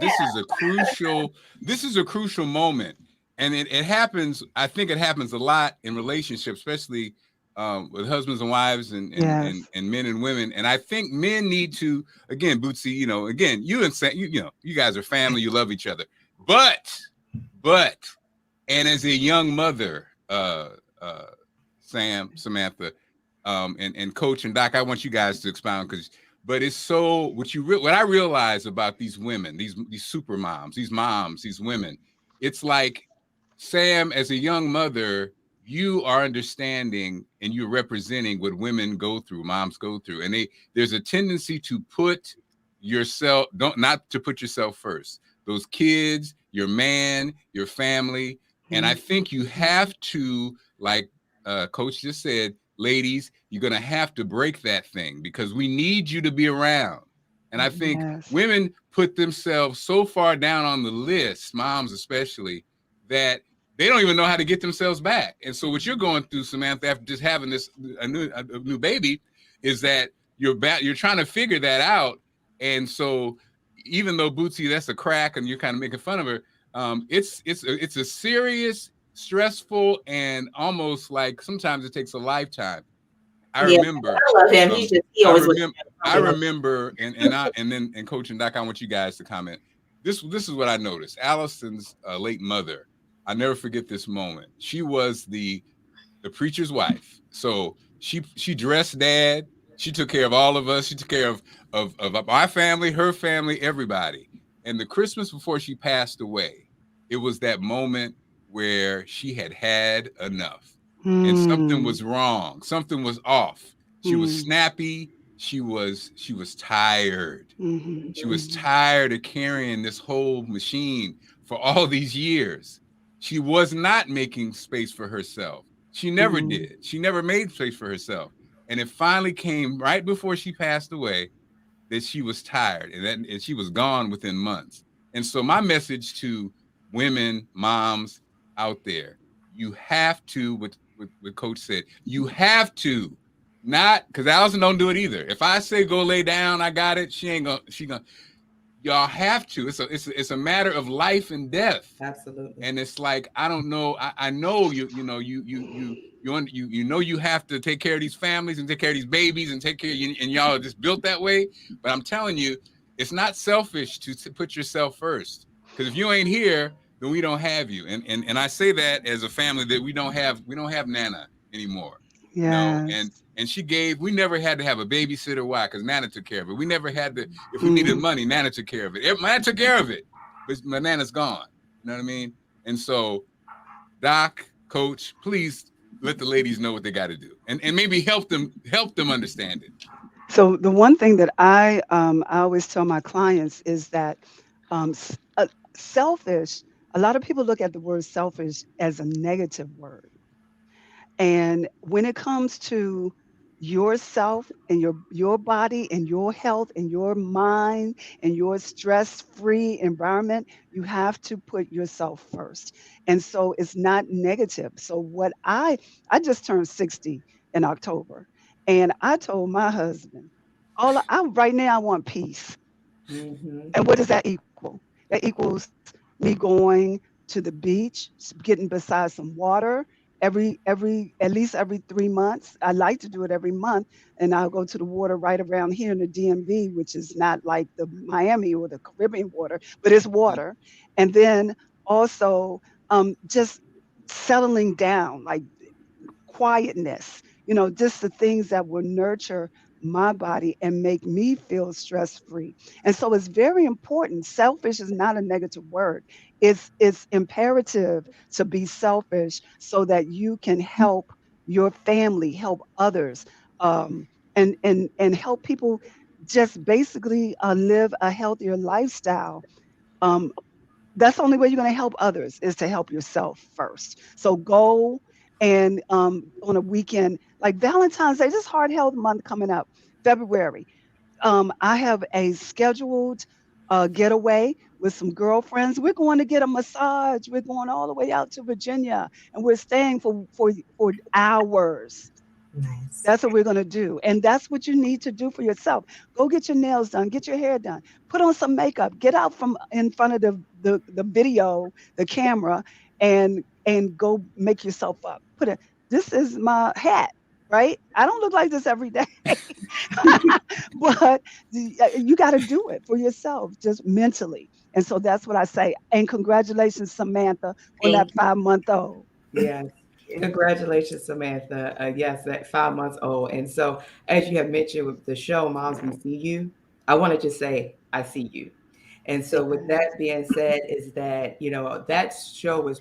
crucial moment, and it happens. I think it happens a lot in relationships, especially with husbands and wives, and men and women. And I think men need to, again, Bootsy, again, you and Sam, you guys are family, you love each other, but. And as a young mother, Sam, Samantha, and Coach and Doc, I want you guys to expound, but it's so what I realize about these women, these super moms, these women, it's like, Sam, as a young mother, you are understanding and you're representing what women go through, moms go through, and there's a tendency to put yourself, not to put yourself first. Those kids, your man, your family. And I think you have to, like Coach just said, ladies, you're going to have to break that thing, because we need you to be around. And I think women put themselves so far down on the list, moms especially, that they don't even know how to get themselves back. And so what you're going through, Samantha, after just having a new baby, is that you're trying to figure that out. And so even though Bootsy, that's a crack, and you're kind of making fun of her, it's a serious, stressful, and almost like sometimes it takes a lifetime. I remember. I love him. He always. I remember, and Coach and Doc, I want you guys to comment. This is what I noticed. Allison's late mother. I never forget this moment. She was the the preacher's wife. So she dressed Dad. She took care of all of us. She took care of my family, her family, everybody. And the Christmas before she passed away, it was that moment where she had had enough, and something was wrong. Something was off. She was snappy. She was tired. She was tired of carrying this whole machine for all these years. She was not making space for herself. She never did. She never made space for herself. And it finally came right before she passed away that she was tired, and she was gone within months. And so my message to women, moms out there, you have to, what Coach said, you have to, not, because Allison don't do it either. If I say go lay down, I got it, she gonna, y'all have to. It's a matter of life and death. Absolutely. And it's like, I don't know. I know you know you have to take care of these families and take care of these babies and take care of you, and y'all are just built that way. But I'm telling you, it's not selfish to put yourself first. Because if you ain't here, then we don't have you. And I say that as a family that we don't have Nana anymore. Yes. You know, and we never had to have a babysitter. Why? Because Nana took care of it. We never had to, if we needed money, Nana took care of it. Nana took care of it, but my Nana's gone. You know what I mean? And so, Doc, Coach, please let the ladies know what they got to do, and maybe help them understand it. So the one thing that I always tell my clients is that selfish. A lot of people look at the word selfish as a negative word. And when it comes to yourself and your body and your health and your mind and your stress-free environment, you have to put yourself first. And so it's not negative. So what I just turned 60 in October, and I told my husband, right now I want peace. And what does that equal? That equals me going to the beach, getting beside some water, at least every 3 months. I like to do it every month, and I'll go to the water right around here in the DMV, which is not like the Miami or the Caribbean water, but it's water. And then also just settling down, like quietness, just the things that will nurture my body and make me feel stress free. And so it's very important. Selfish is not a negative word. It's imperative to be selfish so that you can help your family, help others, and help people just basically live a healthier lifestyle. That's the only way you're going to help others, is to help yourself first. So go and on a weekend like Valentine's Day, this Heart Health Month coming up, February. I have a scheduled getaway with some girlfriends. We're going to get a massage. We're going all the way out to Virginia, and we're staying for hours. Nice. That's what we're going to do. And that's what you need to do for yourself. Go get your nails done, get your hair done, put on some makeup, get out from in front of the video, the camera, and go make yourself up. This is my hat, right? I don't look like this every day, but you got to do it for yourself, just mentally. And so that's what I say. And congratulations, Samantha, on that 5-month-old. Yes. Congratulations, Samantha. Yes, that 5 months old. And so, as you have mentioned with the show, Moms, We See You, I want to just say, I see you. And so, with that being said, is that, that show was,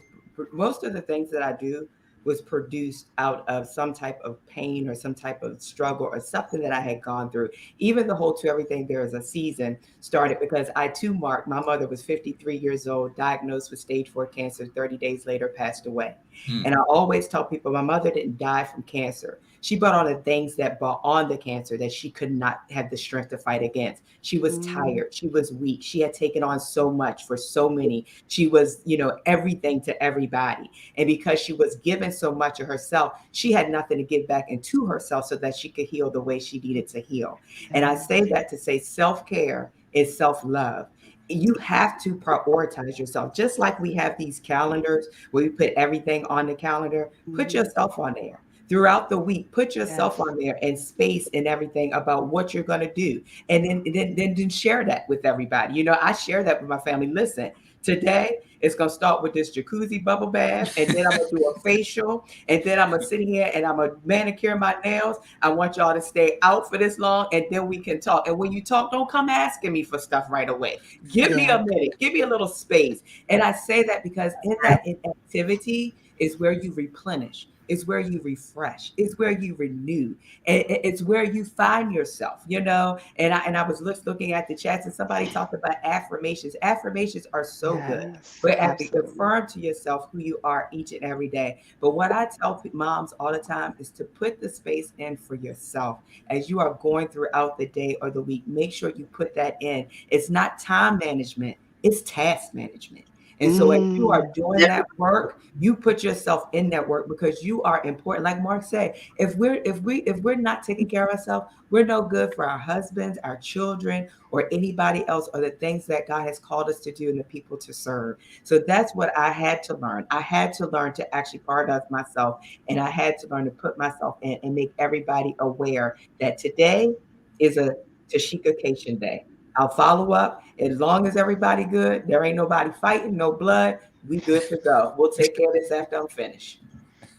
most of the things that I do was produced out of some type of pain or some type of struggle or something that I had gone through. Even the whole To Everything There Is a Season started because I too, Mark, my mother was 53 years old, diagnosed with stage 4 cancer, 30 days later passed away. And I always tell people my mother didn't die from cancer. She brought on the things that brought on the cancer that she could not have the strength to fight against. She was tired. She was weak. She had taken on so much for so many. She was, everything to everybody. And because she was given so much of herself, she had nothing to give back into herself so that she could heal the way she needed to heal. And I say that to say self-care is self-love. You have to prioritize yourself. Just like we have these calendars where we put everything on the calendar, put yourself on there. throughout the week, put yourself Yes. on there and space and everything about what you're going to do. And then share that with everybody. You know, I share that with my family. Listen, today it's going to start with this jacuzzi bubble bath, and then I'm going to do a facial, and then I'm going to sit here and I'm going to manicure my nails. I want y'all to stay out for this long, and then we can talk. And when you talk, don't come asking me for stuff right away. Give me Yeah. a minute, give me a little space. And I say that because in that inactivity is where you replenish. It's where you refresh. It's where you renew. And it's where you find yourself, you know. And I was looking at the chats, and somebody talked about affirmations. Affirmations are so good. Yes. But Absolutely. affirm to yourself who you are each and every day. But what I tell moms all the time is to put the space in for yourself as you are going throughout the day or the week. Make sure you put that in. It's not time management, it's task management. And so as you are doing that work, you put yourself in that work because you are important. Like Mark said, if we're not taking care of ourselves, we're no good for our husbands, our children, or anybody else, or the things that God has called us to do and the people to serve. So that's what I had to learn. I had to learn to actually prioritize myself, and I had to learn to put myself in and make everybody aware that today is a Tasheka day. I'll follow up. As long as everybody good, there ain't nobody fighting, no blood, we good to go. We'll take care of this after I'm finished.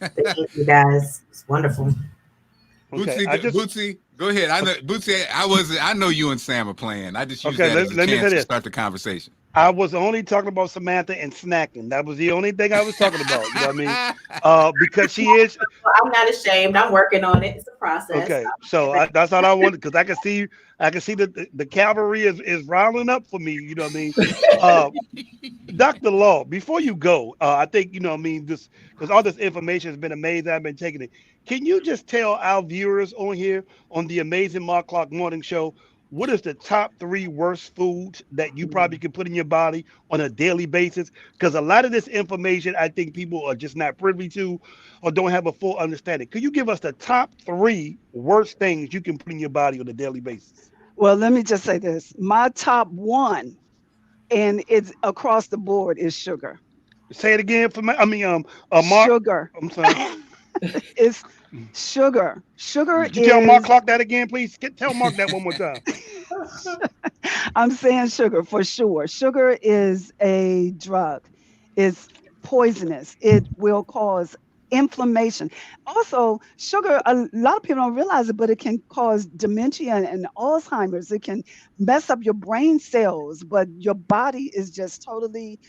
Thank you guys. It's wonderful. Okay, Bootsy, go ahead. I know Bootsy. I know you and Sam are playing. I just use that as a let me say chance to this. start the conversation. I was only talking about Samantha and snacking. That was the only thing I was talking about. You know what I mean? Because she is. I'm not ashamed. I'm working on it. It's a process. Okay, so that's all I wanted, because I can see the cavalry is riling up for me. You know what I mean? Dr. Law, before you go, I think, you know what I mean, just because all this information has been amazing, I've been taking it. Can you just tell our viewers on here on the Amazing Marc Clarke Morning Show, what is the top 3 worst foods that you probably can put in your body on a daily basis? Because a lot of this information, I think people are just not privy to or don't have a full understanding. Could you give us the top 3 worst things you can put in your body on a daily basis? Well, let me just say this. My top 1, and it's across the board, is sugar. Say it again for me. I mean, Mark. Sugar. I'm sorry. It's sugar. Sugar Could you tell is. Mark Clarke that again, please? Tell Mark that one more time. I'm saying sugar for sure. Sugar is a drug. It's poisonous. It will cause inflammation. Also, sugar, a lot of people don't realize it, but it can cause dementia and Alzheimer's. It can mess up your brain cells, but your body is just totally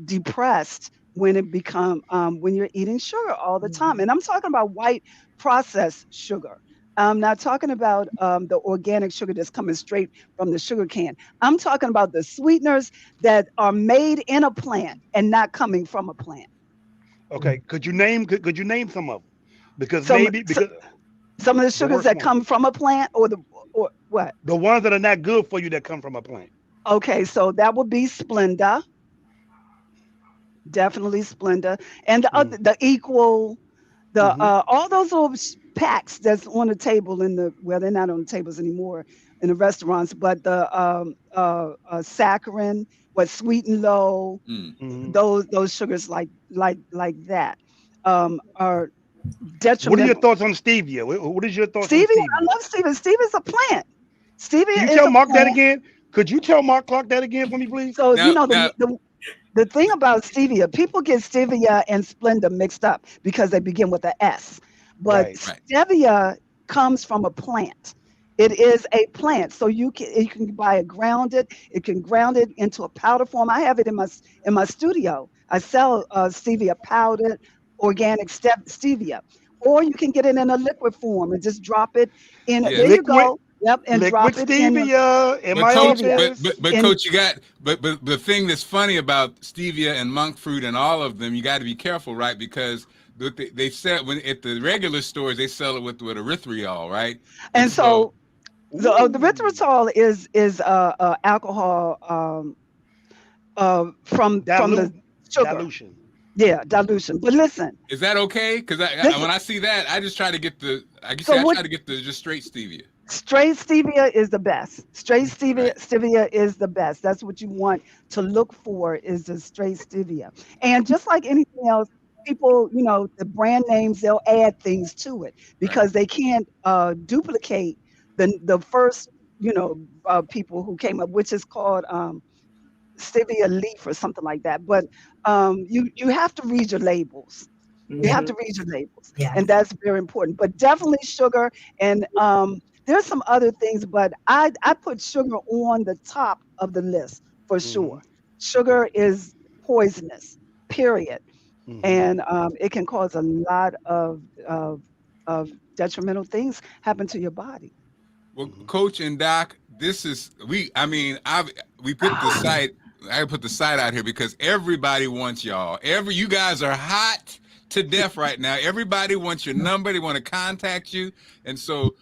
depressed when when you're eating sugar all the time. And I'm talking about white processed sugar. I'm not talking about the organic sugar that's coming straight from the sugar can. I'm talking about the sweeteners that are made in a plant and not coming from a plant. Okay, could you name some of them? Because Some because some of the the sugars worst that one, come from a plant, or what? the ones that are not good for you that come from a plant. Okay, so that would be Splenda, definitely Splenda, and the other, the Equal, Mm-hmm. all those little packs that's on the table they're not on the tables anymore in the restaurants, but the saccharin, sweet and low, Mm-hmm. those sugars like that are What are your detrimental. thoughts on stevia? What is your thoughts on Stevia, I stevia? love stevia. Stevia is a plant. Can Stevia you is tell a Mark that plant. again? Could you tell Mark Clarke that again for me, please? So Now, the thing about stevia, people get stevia and Splenda mixed up because they begin with a S. But Right. stevia comes from a plant. It is a plant. So you can buy it grounded. It can ground it into a powder form. I have it in my studio. I sell stevia powdered, organic stevia. Or you can get it in a liquid form and just drop it in. yeah. There you Liquid go. Yep, and liquid drop it in stevia in But my coach, stevia. office. but And coach, you got but the thing that's funny about stevia and monk fruit and all of them, you got to be careful, right? Because they sell when at the regular stores they sell it with erythritol, right? And and so so the erythritol is alcohol from the Dilute sugar. dilution. Yeah, dilution. But listen, is that okay? Because listen. when I see that, I just try to get So I what? try to get the just straight stevia. Straight stevia is the best. Straight Right. stevia is the best. That's what you want to look for, is the straight stevia. And just like anything else, people, the brand names, they'll add things to it because they can't duplicate the first, people who came up, which is called stevia leaf or something like that. But you have to read your labels. You have to read your labels, Yeah. and that's very important. But definitely sugar, and there's some other things, but I put sugar on the top of the list for sure. Sugar is poisonous, period, and it can cause a lot of detrimental things happen to your body. Well, Coach and Doc, this is we put the site. I put the site out here because everybody wants y'all. You guys are hot to death right now. Everybody wants your number. They want to contact you. And so,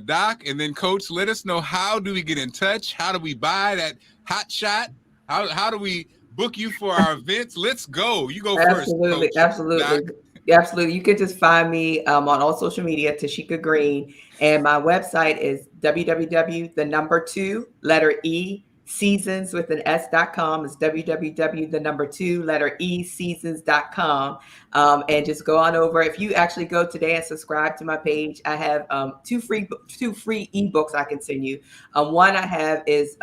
Doc, and then Coach, let us know, how do we get in touch? How do we buy that hot shot? How do we book you for our events? Let's go. You go first. Absolutely, Coach. absolutely. Doc. Absolutely. You can just find me on all social media, Tasheka Green. And my website is www, letter E, seasons with an S.com. It's www, letter E, seasons.com. And just go on over. If you actually go today and subscribe to my page, I have two free ebooks I can send you. One I have is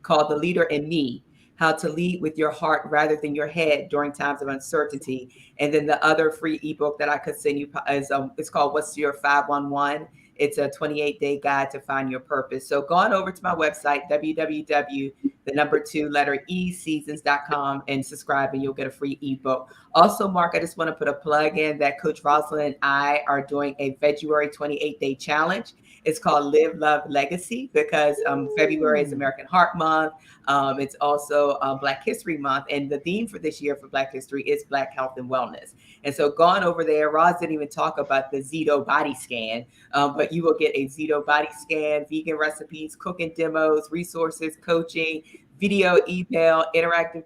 called The Leader in Me: How to Lead with Your Heart Rather Than Your Head During Times of Uncertainty. And then the other free ebook that I could send you is it's called What's Your 511? It's a 28-day guide to find your purpose. So go on over to my website, www, letter E, seasons.com, and subscribe, and you'll get a free ebook. Also, Mark, I just want to put a plug in that Coach Rosalind and I are doing a February 28-day challenge. It's called Live, Love, Legacy, because February is American Heart Month. It's also Black History Month. And the theme for this year for Black History is Black Health and Wellness. And so going over there, Roz didn't even talk about the Zito body scan, but you will get a Zito body scan, vegan recipes, cooking demos, resources, coaching, video, email, interactive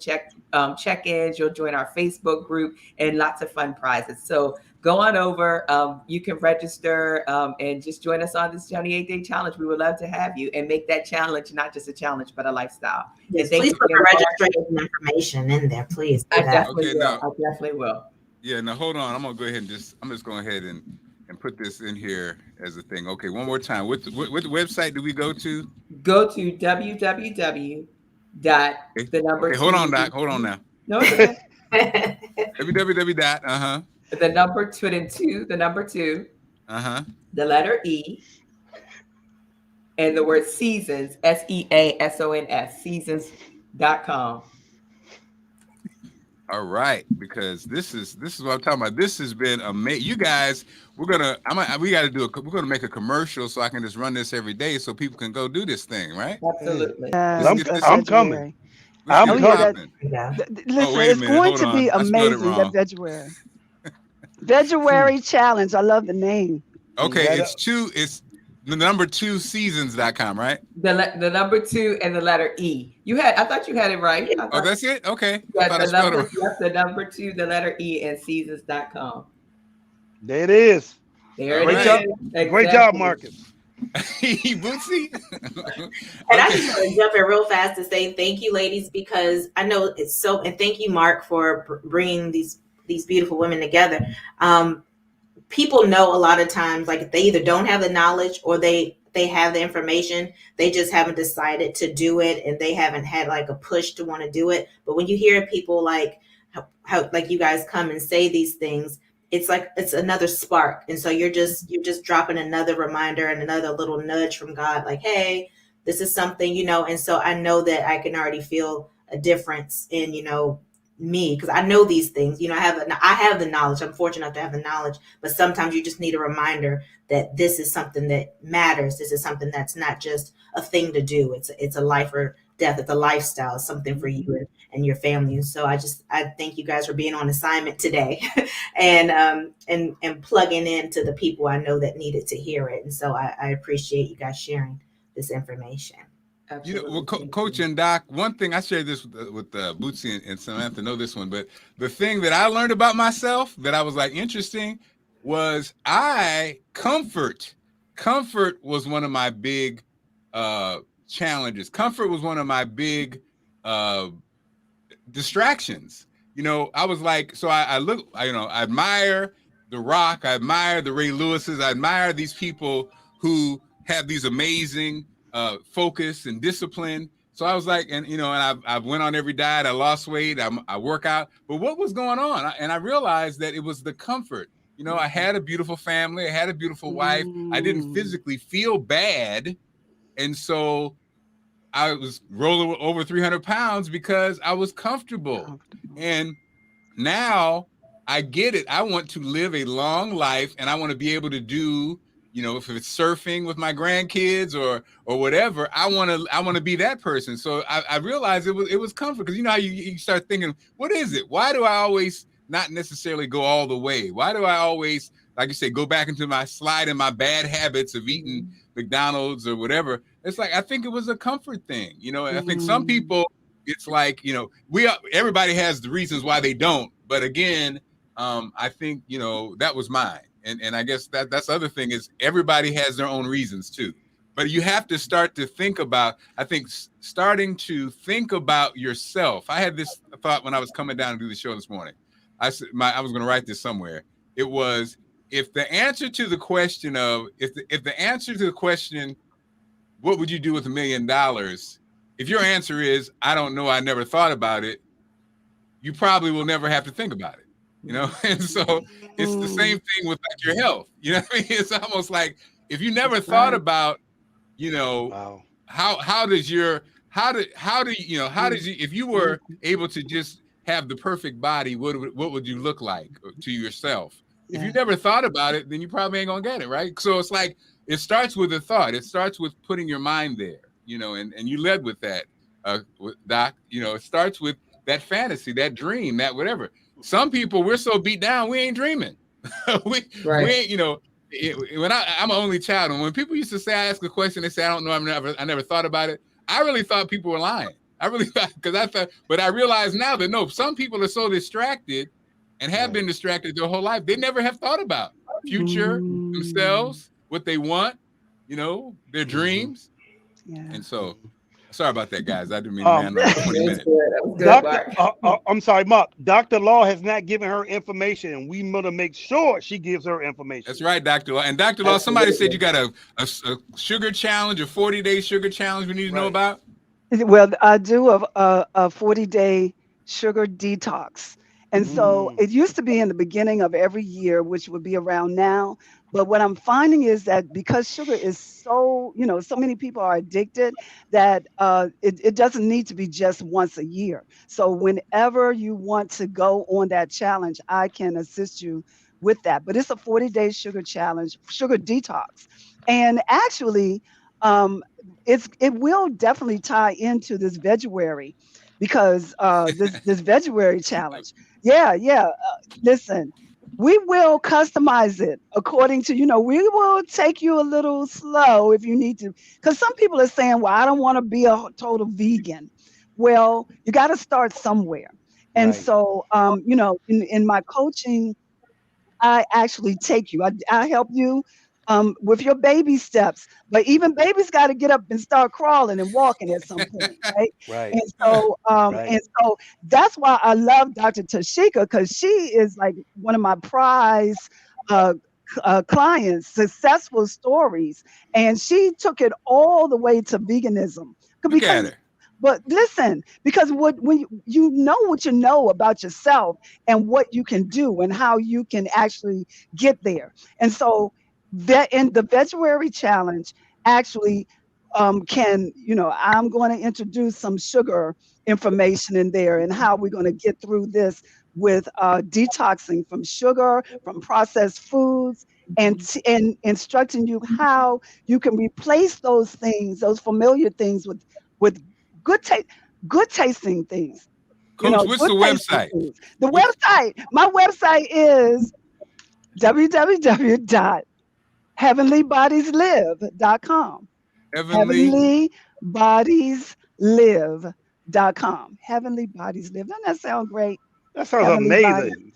check-ins. You'll join our Facebook group and lots of fun prizes. So go on over. You can register and just join us on this 28-day challenge. We would love to have you and make that challenge not just a challenge, but a lifestyle. Yes, please put the registration information in there, please. I definitely will. Yeah, now hold on. I'm gonna go ahead and I'm just going ahead and put this in here as a thing. Okay, one more time. What website do we go to? Go to www. Okay, hold on, Doc. Hold on now. No, it's okay. www. The number two, the letter E, and the word seasons, SEASONS, seasons.com. All right, because this is what I'm talking about. This has been amazing. You guys, we're gonna make a commercial so I can just run this every day so people can go do this thing, right? Absolutely. I'm coming. I'm coming. Listen, it's going to be amazing, that February. February challenge. I love the name. Okay, it's the number 2 seasons.com, right? The number 2 and the letter E. I thought you had it right. Oh, that's it? Okay. Yeah, the number 2, the letter E, and seasons.com. There it is. There it is. Exactly. Great job, Marcus. Bootsy. And I just want to jump in real fast to say thank you, ladies, because I know it's so, and thank you, Mark, for bringing these beautiful women together. People know a lot of times, like, they either don't have the knowledge or they have the information, they just haven't decided to do it, and they haven't had like a push to want to do it. But when you hear people like how like you guys come and say these things, it's like it's another spark. And so you're just dropping another reminder and another little nudge from God, like, hey, this is something, and so I know that I can already feel a difference in, me, because I know these things. I have the knowledge. I'm fortunate enough to have the knowledge, but sometimes you just need a reminder that this is something that matters. This is something that's not just a thing to do. It's a life or death. It's a lifestyle. It's something for you and your family. And so I thank you guys for being on assignment today and plugging into the people I know that needed to hear it. And so I appreciate you guys sharing this information. Coach and Doc, one thing I shared this with Bootsy and Samantha know this one, but the thing that I learned about myself that I was like interesting was comfort was one of my big challenges. Comfort was one of my big distractions. you know, I was like, so I look, I admire The Rock, I admire the Ray Lewises, I admire these people who have these amazing focus and discipline. So I was like, and I went on every diet, I lost weight, I work out, but what was going on? And I realized that it was the comfort. You know, I had a beautiful family, I had a beautiful wife, I didn't physically feel bad, and so I was rolling over 300 pounds because I was comfortable. And now I get it. I want to live a long life, and I want to be able to do, you know, if it's surfing with my grandkids or whatever, I want to be that person. So I realized it was comfort, because you know how you start thinking, what is it? Why do I always not necessarily go all the way? Why do I always, like you say, go back into my bad habits of eating McDonald's or whatever? It's like, I think it was a comfort thing, you know. And I think some people, it's like, you know, everybody has the reasons why they don't. But again, I think, you know, that was mine. And I guess that's the other thing, is everybody has their own reasons too. But you have to start to think about, I think, starting to think about yourself. I had this thought when I was coming down to do the show this morning. I was going to write this somewhere. It was, if the answer to the question of, if the answer to the question, what would you do with $1 million? If your answer is, I don't know, I never thought about it, you probably will never have to think about it, you know? And so it's the same thing with like your health. You know what I mean? It's almost like, if you never thought about, you know, how does you, if you were able to just have the perfect body, what would you look like to yourself? If you never thought about it, then you probably ain't gonna get it, right? So it's like, it starts with a thought. It starts with putting your mind there, you know, and you led with that, Doc. You know, it starts with that fantasy, that dream, that whatever. Some people, we're so beat down, we ain't dreaming. we ain't, you know, when I'm an only child, and when people used to say, I ask a question, they say, I don't know, I never thought about it. I really thought people were lying. I really thought, but I realize now that no, some people are so distracted and have been distracted their whole life. They never have thought about future, themselves, what they want, you know, their dreams. And so, sorry about that, guys. I didn't mean to man 20 minutes. I'm sorry, Mark. Dr. Law has not given her information, and we want to make sure she gives her information. That's right, Dr. Law. And Dr. Law, somebody said you got a sugar challenge, a 40-day sugar challenge we need to know about? Well, I do a 40-day sugar detox. And so it used to be in the beginning of every year, which would be around now. But what I'm finding is that because sugar is so, you know, so many people are addicted, that it doesn't need to be just once a year. So whenever you want to go on that challenge, I can assist you with that. But it's a 40-day sugar challenge, sugar detox. And actually, it will definitely tie into this Veguary, because this Veguary challenge. Listen, we will customize it according to, you know, we will take you a little slow if you need to, because some people are saying, well, I don't want to be a total vegan. Well, you got to start somewhere. And so, you know, in my coaching, I actually take you, I help you with your baby steps, but even babies got to get up and start crawling and walking at some point, right? And so, and so that's why I love Dr. Tasheka, because she is like one of my prize clients, successful stories, and she took it all the way to veganism. Look at her. But listen, because when you know what you know about yourself and what you can do and how you can actually get there, and so. That in the Veguary challenge actually can, you know, I'm going to introduce some sugar information in there and how we're going to get through this with detoxing from sugar, from processed foods, and instructing you how you can replace those things, those familiar things, with good tasting things. Coach, you know, what's the website? Things. The website, my website is www.heavenlybodieslive.com. Heavenlybodieslive.com. Heavenly Bodies Live. Doesn't that sound great? That sounds amazing.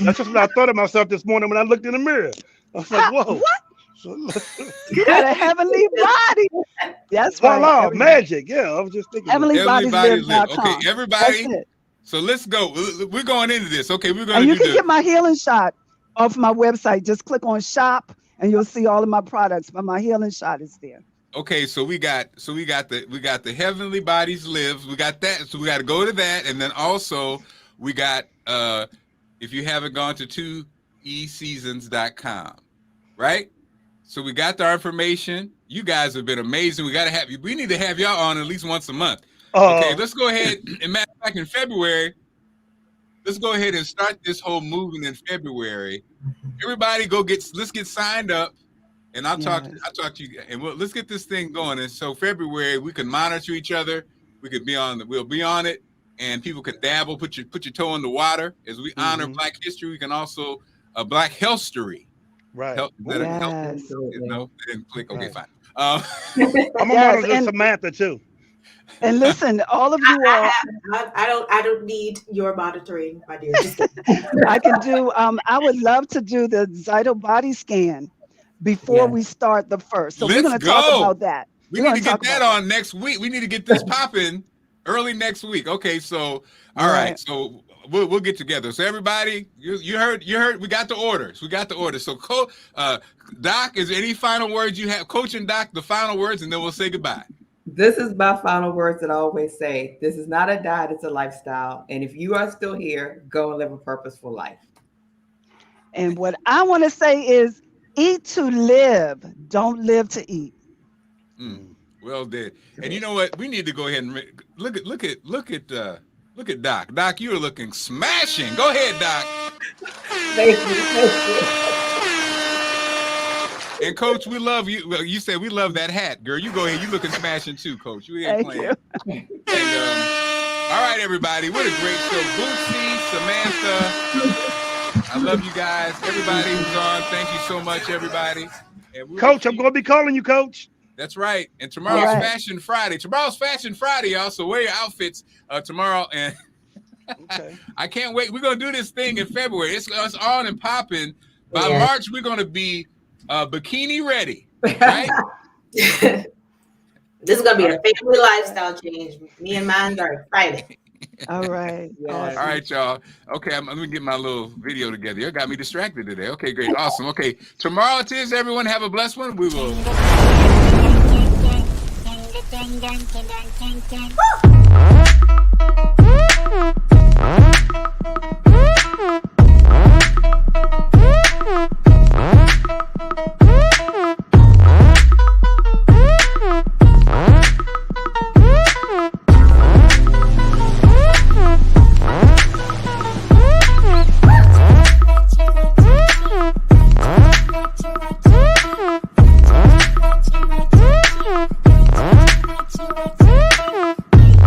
That's just what I thought of myself this morning when I looked in the mirror. I was like, whoa. What? You got a heavenly body. That's right. Voila, magic. Yeah, I was just thinking. Heavenlybodieslive.com. Okay, everybody. So let's go. We're going into this. Okay, we're going And to you do can get my healing shot off my website. Just click on shop and you'll see all of my products, but my healing shot is there. Okay, so we got the Heavenly Bodies Lives. We got that. So we got to go to that. And then also we got if you haven't gone to 2eseasons.com, right? So we got our information. You guys have been amazing. We need to have y'all on at least once a month. Okay, let's go ahead and matter of fact, in February, let's go ahead and start this whole movement in February. Everybody let's get signed up, and I'll talk to you, and let's get this thing going. And so February, we can monitor each other. We'll be on it, and people can dabble, put your toe in the water as we honor Black history. We can also Black Healthstory. Right. Yes. Didn't click. Okay, fine. I'm a monitor Samantha too. And listen, all of you all. I don't need your monitoring, my dear. Just I can do. I would love to do the Zyto body scan before we start the first. So we're going to talk about that. We need to get that on next week. We need to get this popping early next week. Okay, so all right. So we'll get together. So everybody, you heard. We got the orders. So Doc, is there any final words you have? Coach and Doc, the final words, and then we'll say goodbye. This is my final words that I always say. This is not a diet, it's a lifestyle. And if you are still here, go and live a purposeful life. And what I want to say is eat to live, don't live to eat. Well did. And you know what? We need to go ahead and look at Doc. Doc, you are looking smashing. Go ahead, Doc. Thank you. And Coach, we love you. Well, you said we love that hat, girl. You go ahead. You looking smashing too, Coach. You ain't playing. And all right, everybody. What a great show. Bootsy, Samantha. I love you guys. Everybody who's on, thank you so much, everybody. And Coach, I'm going to be calling you, Coach. That's right. And tomorrow's Fashion Friday. Y'all. So wear your outfits tomorrow. And I can't wait. We're going to do this thing in February. It's on and popping. By March, we're going to be bikini ready, right? This is gonna be a family lifestyle change. Me and mine are excited. All right. Yes. Awesome. All right, y'all. Okay, let me get my little video together. You got me distracted today. Okay, great. Awesome. Okay, tomorrow it is. Everyone have a blessed one. We will.